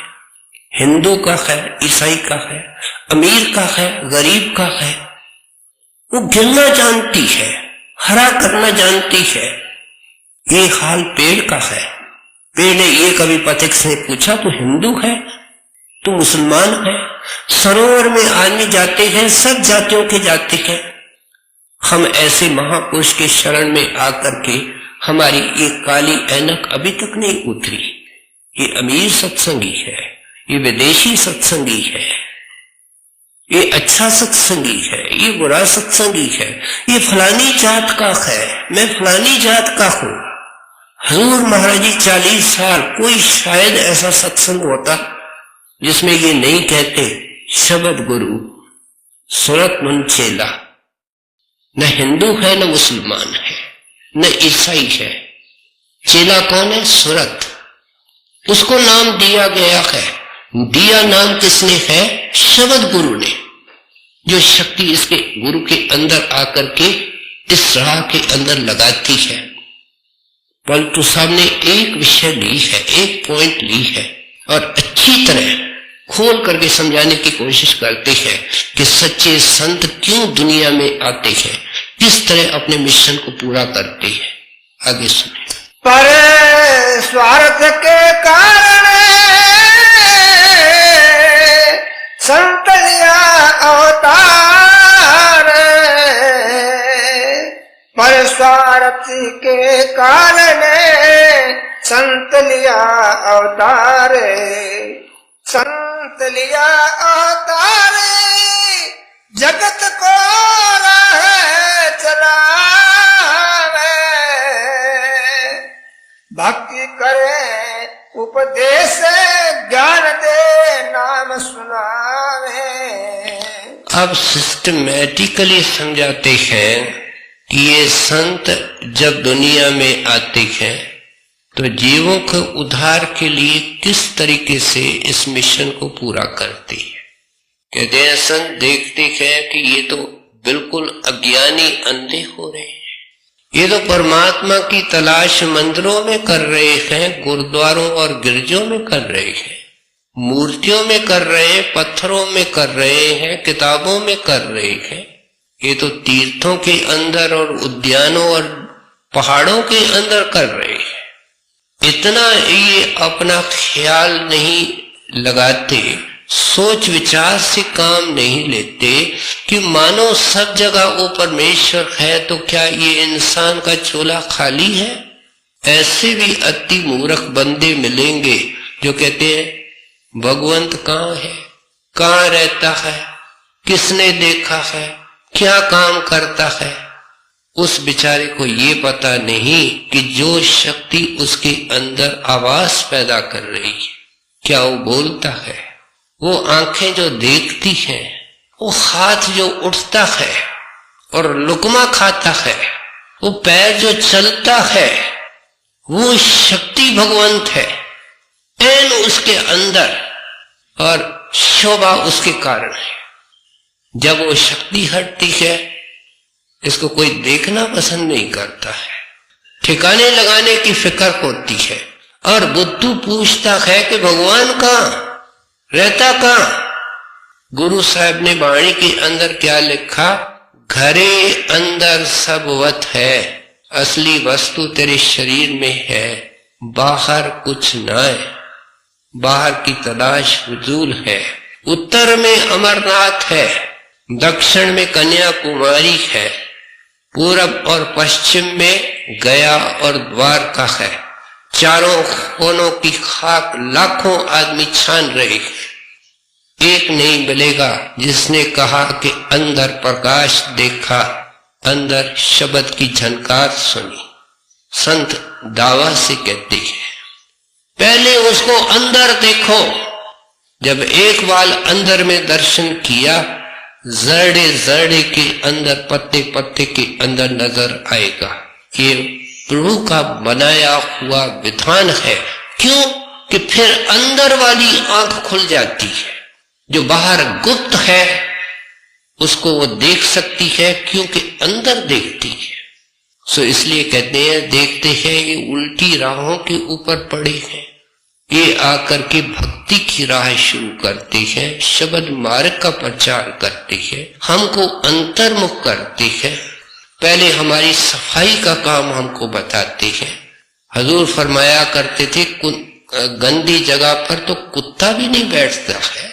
हिंदू का है, ईसाई का है, अमीर का है, गरीब का है। वो गिरना जानती है, हरा करना जानती है। ये हाल पेड़ का है। पेड़ ने ये कभी पथिक से पूछा तो हिंदू है, तो मुसलमान है। सरोवर में आदमी जाते हैं, सब जातियों के जाते हैं। हम ऐसे महापुरुष के शरण में आकर के हमारी ये काली ऐनक अभी तक नहीं उतरी। ये अमीर सत्संगी है, ये विदेशी सत्संगी है, ये अच्छा सत्संगी है, ये बुरा सत्संगी है, ये फलानी जात का है, मैं फलानी जात का हूं। हजूर महाराज जी 40 साल कोई शायद ऐसा सत्संग होता जिसमें ये नहीं कहते शब्द गुरु सुरत मन चेला। न हिंदू है, न मुसलमान है, न ईसाई है। चेला कौन है? सुरत। उसको नाम दिया गया है। दिया नाम किसने है? शब्द गुरु ने, जो शक्ति इसके गुरु के अंदर आकर के इस राह के अंदर लगाती है। परंतु सामने एक विषय ली है, एक पॉइंट ली है और अच्छी तरह खोल करके समझाने की कोशिश करते हैं कि सच्चे संत क्यों दुनिया में आते हैं, किस तरह अपने मिशन को पूरा करते हैं। आगे सुनिए। पर स्वार्थ के कारण संत लिया अवतार, पर स्वार्थ के कारण संत लिया अवतार, संत लिया अवतार, जगत को राह चलावे, भक्ति करे उपदेश ज्ञान दे नाम सुनावे। अब सिस्टमैटिकली समझाते हैं कि ये संत जब दुनिया में आते हैं तो जीवों के उद्धार के लिए किस तरीके से इस मिशन को पूरा करती है। कहते हैं संत देखते हैं कि ये तो बिल्कुल अज्ञानी अंधे हो रहे हैं, ये तो परमात्मा की तलाश मंदिरों में कर रहे हैं, गुरुद्वारों और गिरजों में कर रहे हैं, मूर्तियों में कर रहे हैं, पत्थरों में कर रहे हैं, किताबों में कर रहे हैं। ये तो तीर्थों के अंदर और उद्यानों और पहाड़ों के अंदर कर रहे हैं। इतना ये अपना ख्याल नहीं लगाते, सोच विचार से काम नहीं लेते कि मानो सब जगह वो परमेश्वर है, तो क्या ये इंसान का चोला खाली है? ऐसे भी अति मूर्ख बंदे मिलेंगे जो कहते हैं भगवंत कहाँ है, कहाँ रहता है, किसने देखा है, क्या काम करता है। उस बेचारे को ये पता नहीं कि जो शक्ति उसके अंदर आवाज पैदा कर रही है, क्या वो बोलता है, वो आंखें जो देखती हैं, वो हाथ जो उठता है और लुकमा खाता है, वो पैर जो चलता है, वो शक्ति भगवंत है एन उसके अंदर, और शोभा उसके कारण है। जब वो शक्ति हटती है, इसको कोई देखना पसंद नहीं करता है, ठिकाने लगाने की फिक्र होती है, और बुद्धू पूछता है कि भगवान कहाँ रहता, कहाँ? गुरु साहब ने वाणी के अंदर क्या लिखा? घरे अंदर सब वत है, असली वस्तु तेरे शरीर में है, बाहर कुछ न है, बाहर की तलाश फजूल है। उत्तर में अमरनाथ है, दक्षिण में कन्याकुमारी है, पूरब और पश्चिम में गया और द्वारका है। चारों कोनों की खाक लाखों आदमी छान रहे, एक नहीं मिलेगा जिसने कहा कि अंदर प्रकाश देखा, अंदर शब्द की झनकार सुनी। संत दावा से कहते हैं पहले उसको अंदर देखो। जब एक बार अंदर में दर्शन किया, जरड़े जरड़े के अंदर, पत्ते पत्ते के अंदर नजर आएगा। ये प्रभु का बनाया हुआ विधान है। क्यों? कि फिर अंदर वाली आंख खुल जाती है, जो बाहर गुप्त है उसको वो देख सकती है, क्योंकि अंदर देखती है। सो इसलिए कहते हैं, देखते हैं ये उल्टी राहों के ऊपर पड़े हैं, ये आकर के भक्ति की राह शुरू करते हैं, शब्द मार्ग का प्रचार करते हैं, हमको अंतर्मुख करते हैं, पहले हमारी सफाई का काम हमको बताते हैं। हजूर फरमाया करते थे गंदी जगह पर तो कुत्ता भी नहीं बैठता है।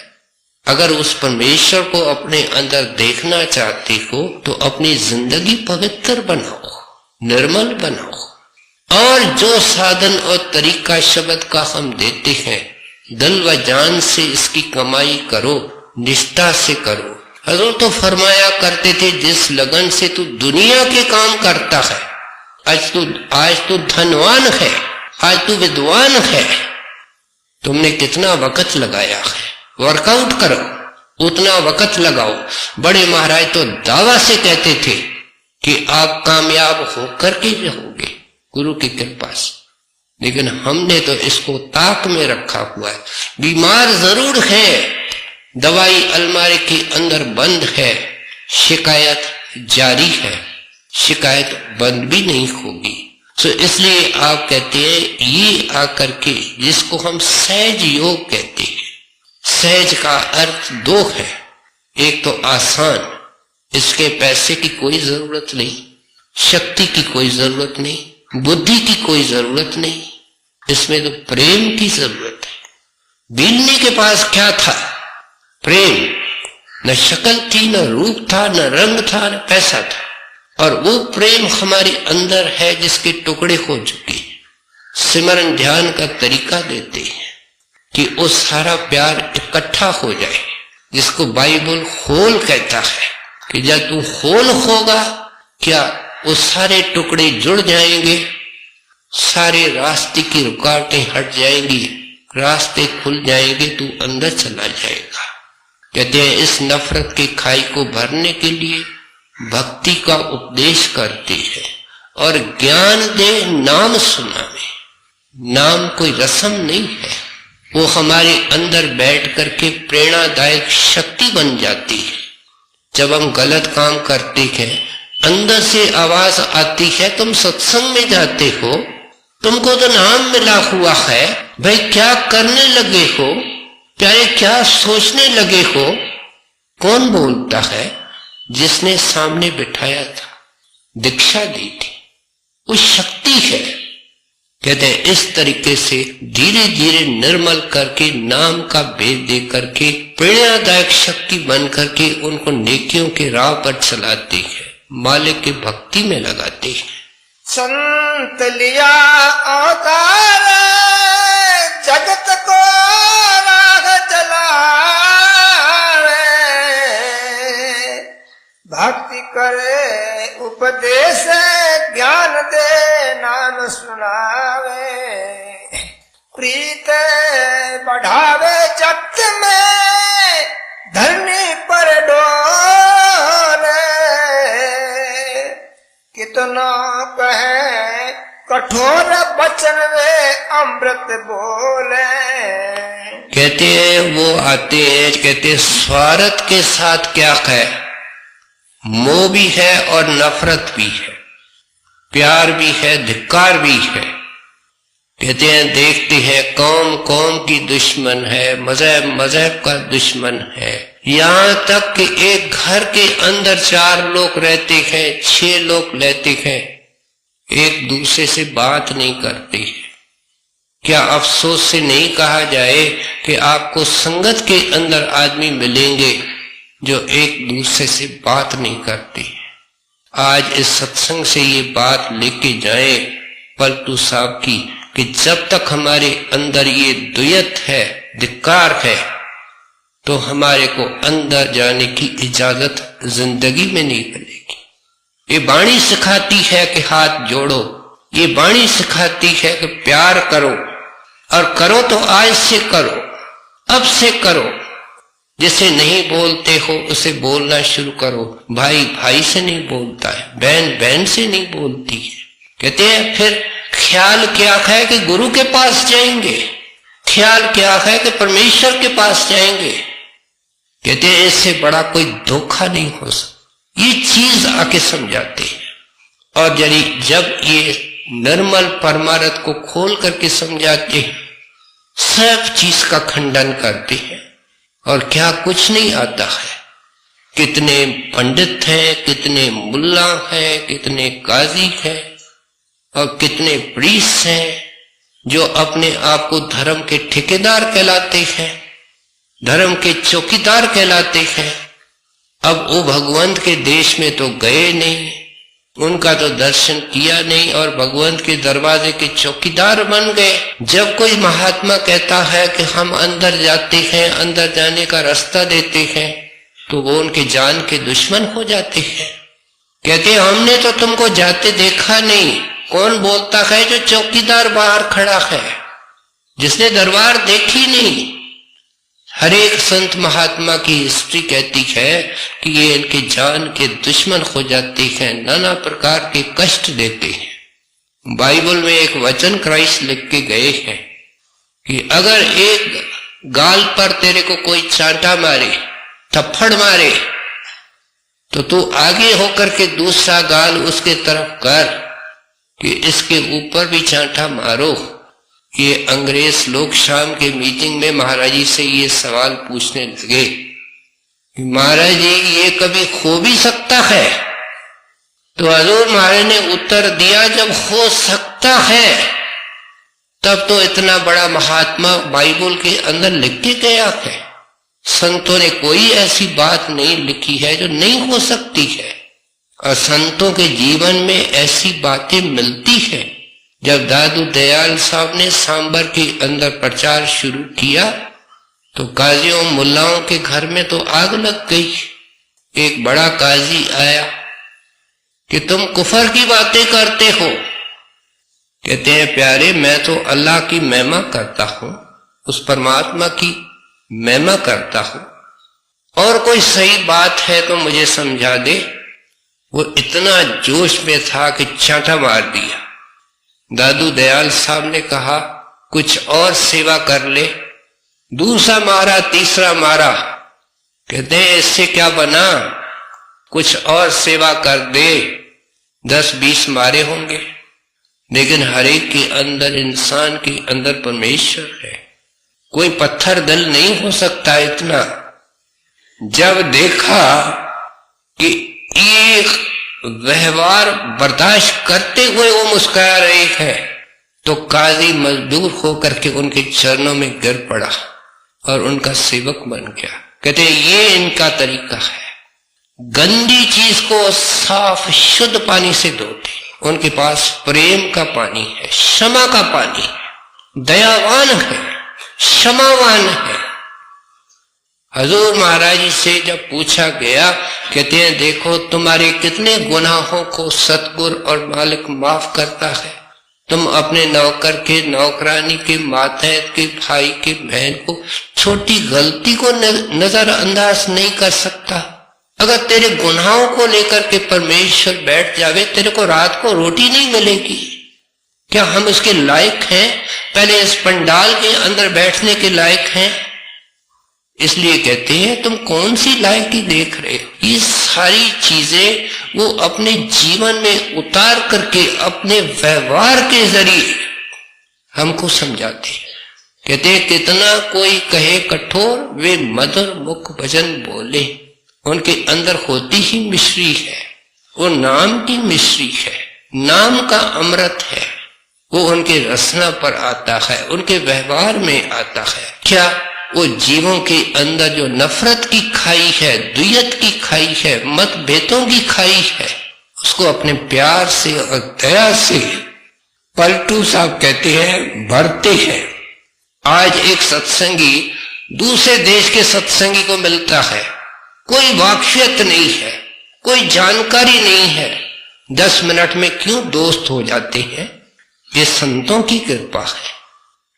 अगर उस परमेश्वर को अपने अंदर देखना चाहते हो तो अपनी जिंदगी पवित्र बनाओ, निर्मल बनाओ, और जो साधन और तरीका शब्द का हम देते हैं, दिल व जान से इसकी कमाई करो, निष्ठा से करो। हजूर तो फरमाया करते थे, जिस लगन से तू दुनिया के काम करता है, आज तू धनवान है, आज तू विद्वान है, तुमने कितना वक्त लगाया है, वर्कआउट करो, उतना वक्त लगाओ। बड़े महाराज तो दावा से कहते थे कि आप कामयाब होकर के रहोगे गुरु की कृपा से, लेकिन हमने तो इसको ताक में रखा हुआ है। बीमार जरूर है, दवाई अलमारी के अंदर बंद है, शिकायत जारी है, शिकायत बंद भी नहीं होगी। तो इसलिए आप कहते हैं ये आकर के, जिसको हम सहज योग कहते हैं, सहज का अर्थ दो है, एक तो आसान, इसके पैसे की कोई जरूरत नहीं, शक्ति की कोई जरूरत नहीं, बुद्धि की कोई जरूरत नहीं, इसमें तो प्रेम की जरूरत है। बिल्ली के पास क्या था? प्रेम। न शक्ल थी, न रूप था, न रंग था, न पैसा था, और वो प्रेम हमारे अंदर है जिसके टुकड़े हो चुके हैं। सिमरन ध्यान का तरीका देते हैं कि वो सारा प्यार इकट्ठा हो जाए, जिसको बाइबल होल कहता है कि जब तू होल होगा, क्या वो सारे टुकड़े जुड़ जाएंगे, सारे रास्ते की रुकावटें हट जाएंगी, रास्ते खुल जाएंगे, तू अंदर चला जाएगा। कहते हैं इस नफरत की खाई को भरने के लिए भक्ति का उपदेश करते हैं, और ज्ञान दे नाम सुनावे। नाम कोई रस्म नहीं है, वो हमारे अंदर बैठ करके प्रेरणादायक शक्ति बन जाती है। जब हम गलत काम करते हैं, अंदर से आवाज आती है, तुम सत्संग में जाते हो, तुमको तो नाम मिला हुआ है, भाई क्या करने लगे हो, प्यारे क्या सोचने लगे हो। कौन बोलता है? जिसने सामने बिठाया था, दीक्षा दी थी, वो शक्ति है। कहते हैं इस तरीके से धीरे धीरे निर्मल करके नाम का भेद दे करके प्रेरणादायक शक्ति बन करके उनको नेकियों के राह पर चलाते हैं, मालिक की भक्ति में लगाते हैं। संत लिया अवतार जगत को राह चलावे, भक्ति करे उपदेश ज्ञान दे नाम सुनावे, प्रीत बढ़ावे जगत में धरनी पर डोले, कितना कहे कठोर वचन वे अमृत बोले। कहते हैं वो आते हैं, कहते हैं स्वार्थ के साथ क्या है, मोह भी है और नफरत भी है, प्यार भी है, धिक्कार भी है। कहते हैं देखते हैं कौम कौम की दुश्मन है, मजहब मजहब का दुश्मन है, यहाँ तक कि एक घर के अंदर 4 लोग रहते हैं, 6 लोग रहते हैं, एक दूसरे से बात नहीं करते हैं। क्या अफसोस से नहीं कहा जाए कि आपको संगत के अंदर आदमी मिलेंगे जो एक दूसरे से बात नहीं करते। आज इस सत्संग से ये बात लेके जाए पलटू साहब की कि जब तक हमारे अंदर ये द्वैत है, धिक्कार है, तो हमारे को अंदर जाने की इजाजत जिंदगी में नहीं मिलेगी। ये वाणी सिखाती है कि हाथ जोड़ो, ये वाणी सिखाती है कि प्यार करो, और करो तो आज से करो, अब से करो। जिसे नहीं बोलते हो उसे बोलना शुरू करो। भाई भाई से नहीं बोलता है, बहन बहन से नहीं बोलती है। कहते हैं फिर ख्याल क्या है कि गुरु के पास जाएंगे, ख्याल क्या है कि परमेश्वर के पास जाएंगे। कहते हैं इससे बड़ा कोई धोखा नहीं हो सकता। ये चीज आके समझाते हैं, और जब ये निर्मल परमार्थ को खोल करके समझाते हैं, सब चीज का खंडन करते हैं, और क्या कुछ नहीं आता है। कितने पंडित हैं, कितने मुल्ला हैं, कितने काजी हैं, और कितने प्रीस्ट हैं जो अपने आप को धर्म के ठेकेदार कहलाते हैं, धर्म के चौकीदार कहलाते हैं। अब वो भगवंत के देश में तो गए नहीं, उनका तो दर्शन किया नहीं, और भगवंत के दरवाजे के चौकीदार बन गए। जब कोई महात्मा कहता है कि हम अंदर जाते हैं, अंदर जाने का रास्ता देते हैं, तो वो उनके जान के दुश्मन हो जाते हैं। कहते हमने तो तुमको जाते देखा नहीं। कौन बोलता है? जो चौकीदार बाहर खड़ा है, जिसने दरबार देखी नहीं। हर एक संत महात्मा की हिस्ट्री कहती है कि ये इनके जान के दुश्मन हो जाते हैं, नाना प्रकार के कष्ट देते हैं। बाइबल में एक वचन क्राइस्ट लिख के गए हैं कि अगर एक गाल पर तेरे को कोई चांटा मारे, थप्पड़ मारे, तो तू आगे होकर के दूसरा गाल उसके तरफ कर कि इसके ऊपर भी चांटा मारो। ये अंग्रेज लोग शाम के मीटिंग में महाराज जी से ये सवाल पूछने लगे, महाराज जी ये कभी हो भी सकता है? तो हजूर महाराज ने उत्तर दिया, जब हो सकता है तब तो इतना बड़ा महात्मा बाइबल के अंदर लिख के गया है। संतों ने कोई ऐसी बात नहीं लिखी है जो नहीं हो सकती है, और संतों के जीवन में ऐसी बातें मिलती है। जब दादू दयाल साहब ने सांबर के अंदर प्रचार शुरू किया तो काजियों मुल्लाओं के घर में तो आग लग गई। एक बड़ा काजी आया कि तुम कुफर की बातें करते हो। कहते हैं प्यारे, मैं तो अल्लाह की महिमा करता हूं, उस परमात्मा की महिमा करता हूं, और कोई सही बात है तो मुझे समझा दे। वो इतना जोश में था कि चांटा मार दिया। दादू दयाल साहब ने कहा कुछ और सेवा कर ले। दूसरा मारा, तीसरा मारा। कहते हैं इससे क्या बना, कुछ और सेवा कर दे। 10-20 मारे होंगे, लेकिन हर एक के अंदर, इंसान के अंदर परमेश्वर है। कोई पत्थर दिल नहीं हो सकता इतना। जब देखा कि एक व्यवहार बर्दाश्त करते हुए वो मुस्कुरा रहे हैं, तो काजी मजबूर होकर के उनके चरणों में गिर पड़ा और उनका सेवक बन गया। कहते हैं ये इनका तरीका है, गंदी चीज को साफ शुद्ध पानी से धोते। उनके पास प्रेम का पानी है, क्षमा का पानी है, दयावान है, क्षमावान है। हजूर महाराज जी से जब पूछा गया, कहते हैं देखो तुम्हारे कितने गुनाहों को सतगुरु और मालिक माफ करता है, तुम अपने नौकर के, नौकरानी के, मातहत के, भाई के, बहन को छोटी गलती को नजरअंदाज नहीं कर सकता। अगर तेरे गुनाहों को लेकर के परमेश्वर बैठ जावे, तेरे को रात को रोटी नहीं मिलेगी। क्या हम इसके लायक हैं? पहले इस पंडाल के अंदर बैठने के लायक हैं? इसलिए कहते हैं तुम कौन सी लायकी देख रहे हो। ये सारी चीजें वो अपने जीवन में उतार करके अपने व्यवहार के जरिए हमको समझाते हैं। कहते हैं कितना कोई कहे कठोर, वे मधुर मुख भजन बोले। उनके अंदर होती ही मिश्री है, वो नाम की मिश्री है, नाम का अमृत है। वो उनके रसना पर आता है, उनके व्यवहार में आता है। क्या वो जीवों के अंदर जो नफरत की खाई है, दुयत की खाई है, मतभेदों की खाई है, उसको अपने प्यार से और दया से पलटू साहब कहते हैं भरते हैं। आज एक सत्संगी दूसरे देश के सत्संगी को मिलता है, कोई वाकफियत नहीं है, कोई जानकारी नहीं है, 10 मिनट में क्यों दोस्त हो जाते हैं। ये संतों की कृपा है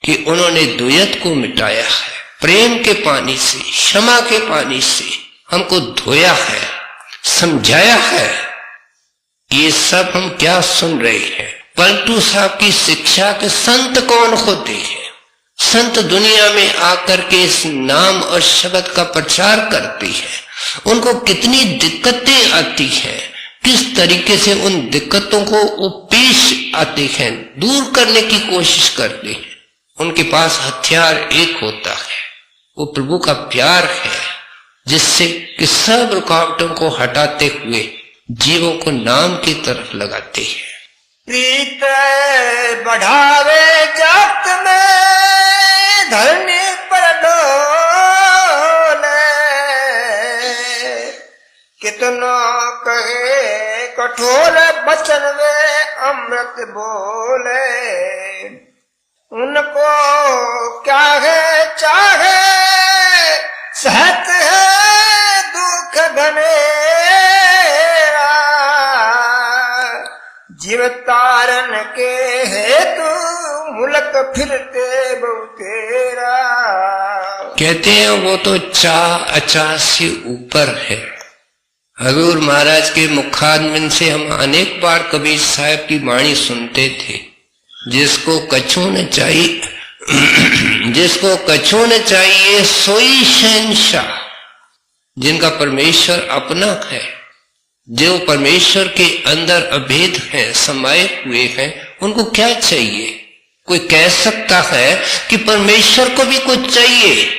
कि उन्होंने दुयत को मिटाया है, प्रेम के पानी से, क्षमा के पानी से हमको धोया है, समझाया है। ये सब हम क्या सुन रहे हैं? पलटू साहब की शिक्षा के संत कौन होते हैं? संत दुनिया में आकर के इस नाम और शब्द का प्रचार करते हैं। उनको कितनी दिक्कतें आती हैं, किस तरीके से उन दिक्कतों को वो पेश आते हैं, दूर करने की कोशिश करते हैं। उनके पास हथियार एक होता है, वो प्रभु का प्यार है, जिससे कि सब रुकावटों को हटाते हुए जीवों को नाम की तरफ लगाते हैं। प्रीत बढ़ावे जात में धरनी पर डोले, कितना कहे कठोर बचन वे अमृत बोले। उनको क्या है चाहे सहत है दुख घनेरा, जीव तारन के हेतु मुलक फिरते बहुतेरा। कहते हैं वो तो चाह अचाह से ऊपर है। हजूर महाराज के मुखारबिंद से हम अनेक बार कबीर साहब की वाणी सुनते थे, जिसको कछु न चाहिए, जिसको कछु न चाहिए सोई शहंशाह। जिनका परमेश्वर अपना है, जो परमेश्वर के अंदर अभेद है, समाये हुए हैं, उनको क्या चाहिए? कोई कह सकता है कि परमेश्वर को भी कुछ चाहिए?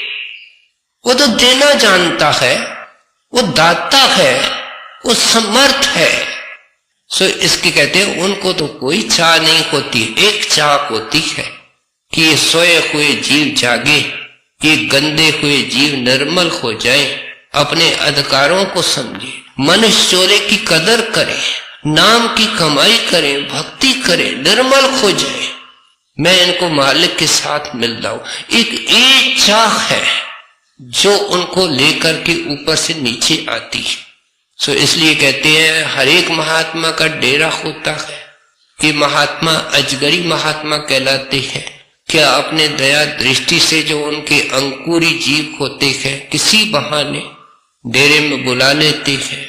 वो तो देना जानता है, वो दाता है, वो समर्थ है। सो इसके कहते हैं उनको तो कोई चाह नहीं होती, एक चाह होती है कि ये सोए हुए जीव जागे, ये गंदे हुए जीव निर्मल हो जाए, अपने अधिकारों को समझे, मनुष्य चोरे की कदर करें, नाम की कमाई करें, भक्ति करें, निर्मल हो जाए, मैं इनको मालिक के साथ मिल जाऊं। एक चाह है जो उनको लेकर के ऊपर से नीचे आती है। सो इसलिए कहते हैं हर एक महात्मा का डेरा होता है। ये महात्मा अजगरी महात्मा कहलाते हैं। क्या अपने दया दृष्टि से जो उनके अंकुरी जीव होते हैं, किसी बहाने डेरे में बुला लेते हैं,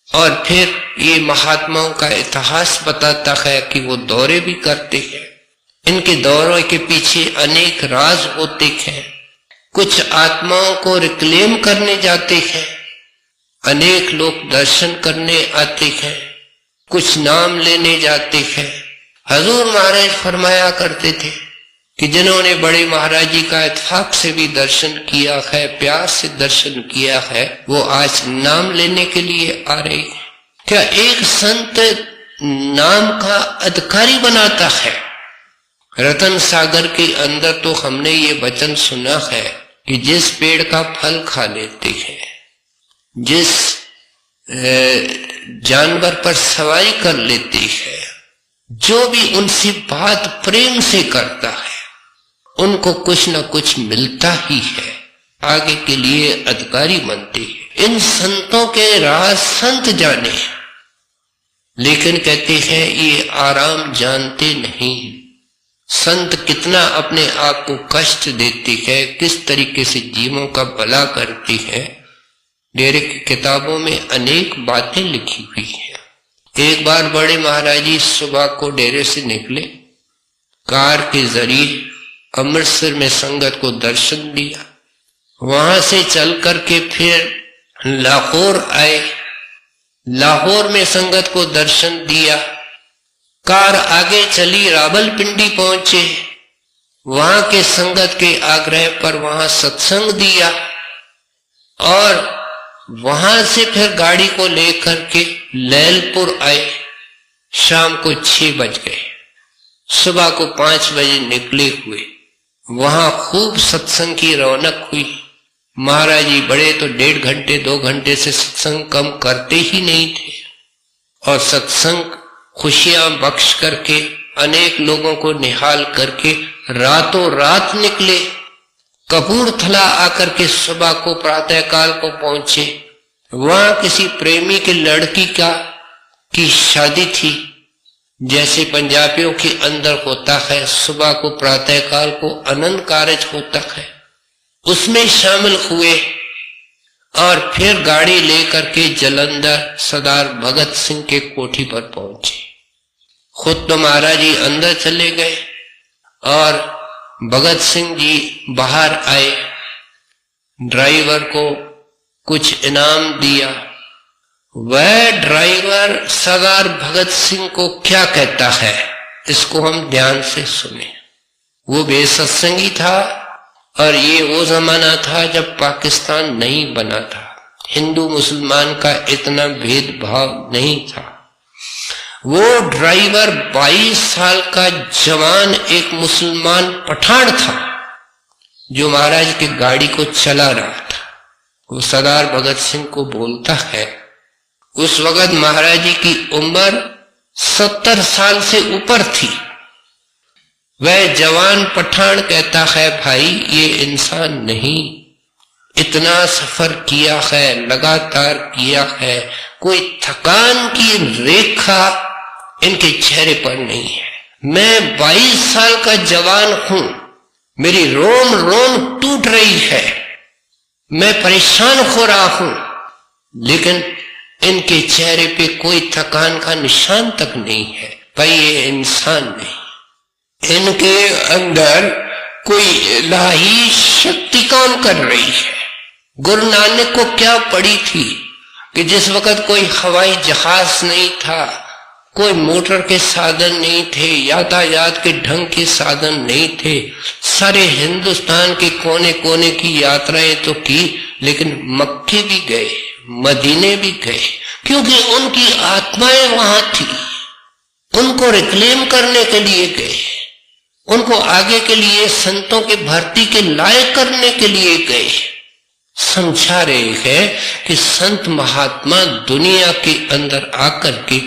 और फिर ये महात्माओं का इतिहास बताता है कि वो दौरे भी करते हैं। इनके दौरों के पीछे अनेक राज होते हैं। कुछ आत्माओं को रिक्लेम करने जाते हैं, अनेक लोग दर्शन करने आते हैं, कुछ नाम लेने जाते हैं। हजूर महाराज फरमाया करते थे कि जिन्होंने बड़े महाराज जी का इत्तेफाक से भी दर्शन किया है, प्यार से दर्शन किया है, वो आज नाम लेने के लिए आ रहे हैं। क्या एक संत नाम का अधिकारी बनाता है? रतन सागर के अंदर तो हमने ये वचन सुना है कि जिस पेड़ का फल खा लेते हैं, जिस जानवर पर सवारी कर लेते हैं, जो भी उनसे बात प्रेम से करता है, उनको कुछ न कुछ मिलता ही है, आगे के लिए अधिकारी बनते हैं। इन संतों के राज संत जाने, लेकिन कहते हैं ये आराम जानते नहीं। संत कितना अपने आप को कष्ट देते हैं, किस तरीके से जीवों का भला करते हैं, डेरे की किताबों में अनेक बातें लिखी हुई हैं। एक बार बड़े महाराज जी सुबह को डेरे से निकले, कार के जरिए अमृतसर में संगत को दर्शन दिया, वहां से चल करके फिर लाहौर आए, लाहौर में संगत को दर्शन दिया, कार आगे चली रावलपिंडी पहुंचे, वहां के संगत के आग्रह पर वहां सत्संग दिया और वहां से फिर गाड़ी को लेकर के लैलपुर आए। शाम को 6 बज गए, सुबह को 5 बजे निकले हुए। वहां खूब सत्संग की रौनक हुई। महाराज जी बड़े तो 1.5 घंटे 2 घंटे से सत्संग कम करते ही नहीं थे, और सत्संग खुशियां बख्श करके अनेक लोगों को निहाल करके रातों रात निकले। कपूरथला आकर के सुबह को प्रातःकाल को पहुंचे। वहां किसी प्रेमी की लड़की की शादी थी, जैसे पंजाबियों के अंदर होता है, सुबह को प्रातःकाल को आनंद कारज होता है, उसमें शामिल हुए और फिर गाड़ी लेकर के जालंधर सरदार भगत सिंह के कोठी पर पहुंचे। खुद तो महाराज जी अंदर चले गए और भगत सिंह जी बाहर आए, ड्राइवर को कुछ इनाम दिया। वह ड्राइवर सरदार भगत सिंह को क्या कहता है, इसको हम ध्यान से सुने। वो बेसत्संगी था और ये वो जमाना था जब पाकिस्तान नहीं बना था, हिंदू मुसलमान का इतना भेदभाव नहीं था। वो ड्राइवर 22 साल का जवान एक मुसलमान पठान था जो महाराज की गाड़ी को चला रहा था। वो सरदार भगत सिंह को बोलता है, उस वक्त महाराज जी की उम्र 70 साल से ऊपर थी। वह जवान पठान कहता है, भाई ये इंसान नहीं, इतना सफर किया है, लगातार किया है, कोई थकान की रेखा इनके चेहरे पर नहीं है। मैं 22 साल का जवान हूं, मेरी रोम रोम टूट रही है, मैं परेशान हो रहा हूं, लेकिन इनके चेहरे पे कोई थकान का निशान तक नहीं है। भाई ये इंसान नहीं, इनके अंदर कोई इलाही शक्ति काम कर रही है। गुरु नानक को क्या पड़ी थी कि जिस वक्त कोई हवाई जहाज नहीं था, कोई मोटर के साधन नहीं थे, यातायात के ढंग के साधन नहीं थे, सारे हिंदुस्तान के कोने कोने की यात्राएं तो की, लेकिन मक्के भी गए, मदीने भी गए, क्योंकि उनकी आत्माएं वहां थी। उनको रिक्लेम करने के लिए गए, उनको आगे के लिए संतों के भर्ती के लायक करने के लिए गए। समझा रहे हैं कि संत महात्मा दुनिया के अंदर आकर के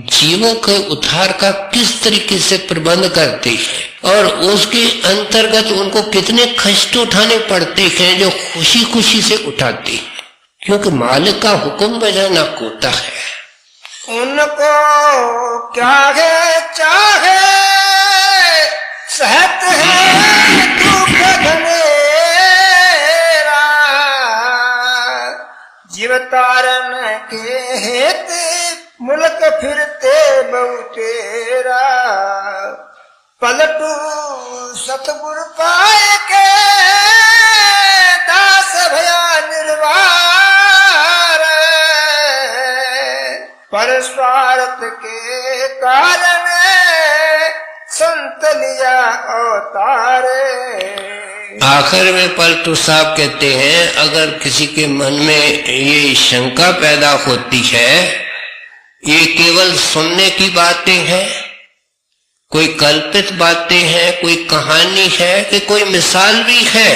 जीवों के उद्धार का किस तरीके से प्रबंध करते हैं और उसके अंतर्गत उनको कितने कष्ट उठाने पड़ते हैं, जो खुशी खुशी से उठाते हैं, क्योंकि मालिक का हुक्म बजाना होता है। उनको क्या है चाहे सहत है दुख घनेरा, जीव तारन के हेत मुल्क फिरते बहुतेरा, पलटू सतगुरु पाए के दास भया निर्वार, पर स्वार्थ के कारण संत लिया अवतारे। आखिर में पलटू साहब कहते हैं, अगर किसी के मन में ये शंका पैदा होती है, ये केवल सुनने की बातें हैं, कोई कल्पित बातें हैं, कोई कहानी है कि कोई मिसाल भी है?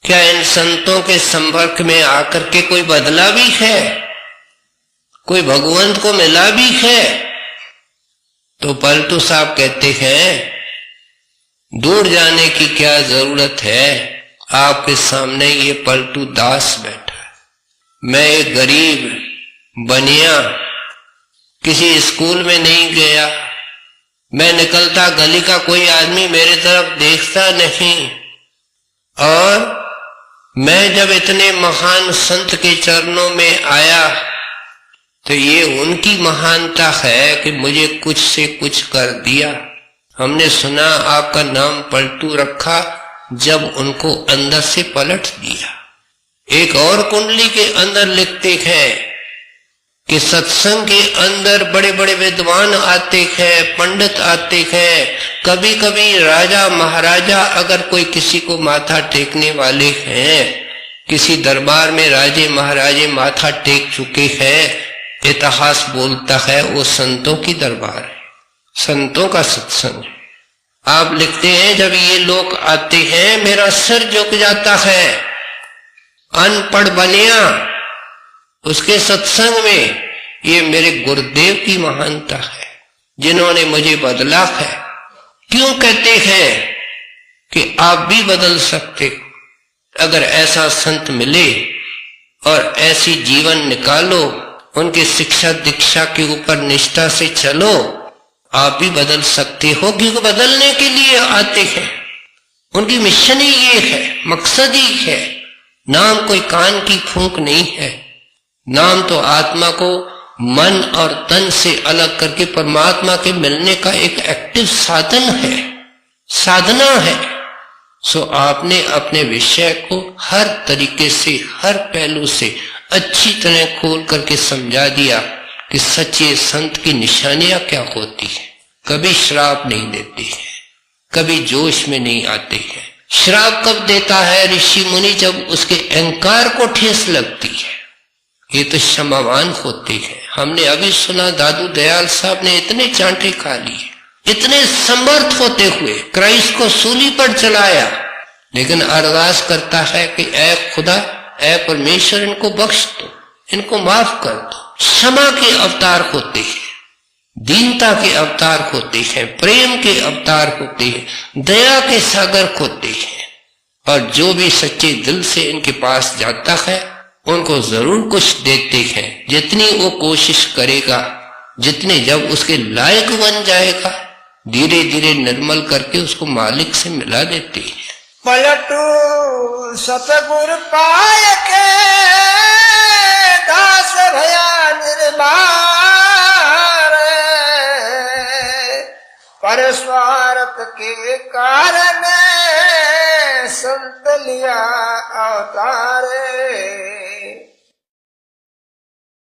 क्या इन संतों के संपर्क में आकर के कोई बदला भी है, कोई भगवंत को मिला भी है? तो पलटू साहब कहते हैं दूर जाने की क्या जरूरत है, आपके सामने ये पलटू दास बैठा है। मैं एक गरीब बनिया, किसी स्कूल में नहीं गया, मैं निकलता गली का कोई आदमी मेरे तरफ देखता नहीं, और मैं जब इतने महान संत के चरणों में आया तो ये उनकी महानता है कि मुझे कुछ से कुछ कर दिया। हमने सुना आपका नाम पलटू रखा, जब उनको अंदर से पलट दिया। एक और कुंडली के अंदर लिखते हैं कि सत्संग के अंदर बड़े बड़े विद्वान आते हैं, पंडित आते हैं, कभी कभी राजा महाराजा अगर कोई किसी को माथा टेकने वाले हैं, किसी दरबार में राजे महाराजे माथा टेक चुके हैं, इतिहास बोलता है वो संतों की दरबार है, संतों का सत्संग है। आप लिखते हैं जब ये लोग आते हैं मेरा सिर झुक जाता है। अनपढ़ बनिया उसके सत्संग में, ये मेरे गुरुदेव की महानता है जिन्होंने मुझे बदला है। क्यों कहते हैं कि आप भी बदल सकते हो? अगर ऐसा संत मिले और ऐसी जीवन निकालो, उनके शिक्षा दीक्षा के ऊपर निष्ठा से चलो, आप भी बदल सकते हो, क्योंकि बदलने के लिए आते हैं। उनकी मिशन ही ये है, मकसद ही है। नाम कोई कान की फूंक नहीं है, नाम तो आत्मा को मन और तन से अलग करके परमात्मा के मिलने का एक एक्टिव साधन है, साधना है। सो आपने अपने विषय को हर तरीके से, हर पहलू से अच्छी तरह खोल करके समझा दिया कि सच्चे संत की निशानियां क्या होती है। कभी श्राप नहीं देते हैं, कभी जोश में नहीं आते हैं। श्राप कब देता है ऋषि मुनि? जब उसके अहंकार को ठेस लगती है। ये तो क्षमावान होते हैं। हमने अभी सुना दादू दयाल साहब ने इतने चांटे खा लिए, इतने समर्थ होते हुए क्राइस्ट को सूली पर चलाया, लेकिन अरदास करता है कि ऐ खुदा, ऐ परमेश्वर, इनको बख्श दो, इनको माफ कर दो। क्षमा के अवतार होते हैं, दीनता के अवतार होते हैं, प्रेम के अवतार होते हैं, दया के सागर होते हैं। और जो भी सच्चे दिल से इनके पास जाता है उनको जरूर कुछ देते हैं। जितनी वो कोशिश करेगा, जितने जब उसके लायक बन जाएगा, धीरे धीरे निर्मल करके उसको मालिक से मिला देते हैं। पलटू सतगुर पाय के दास भया निर्बार, पर स्वार्थ के कारण संत लिया अवतार।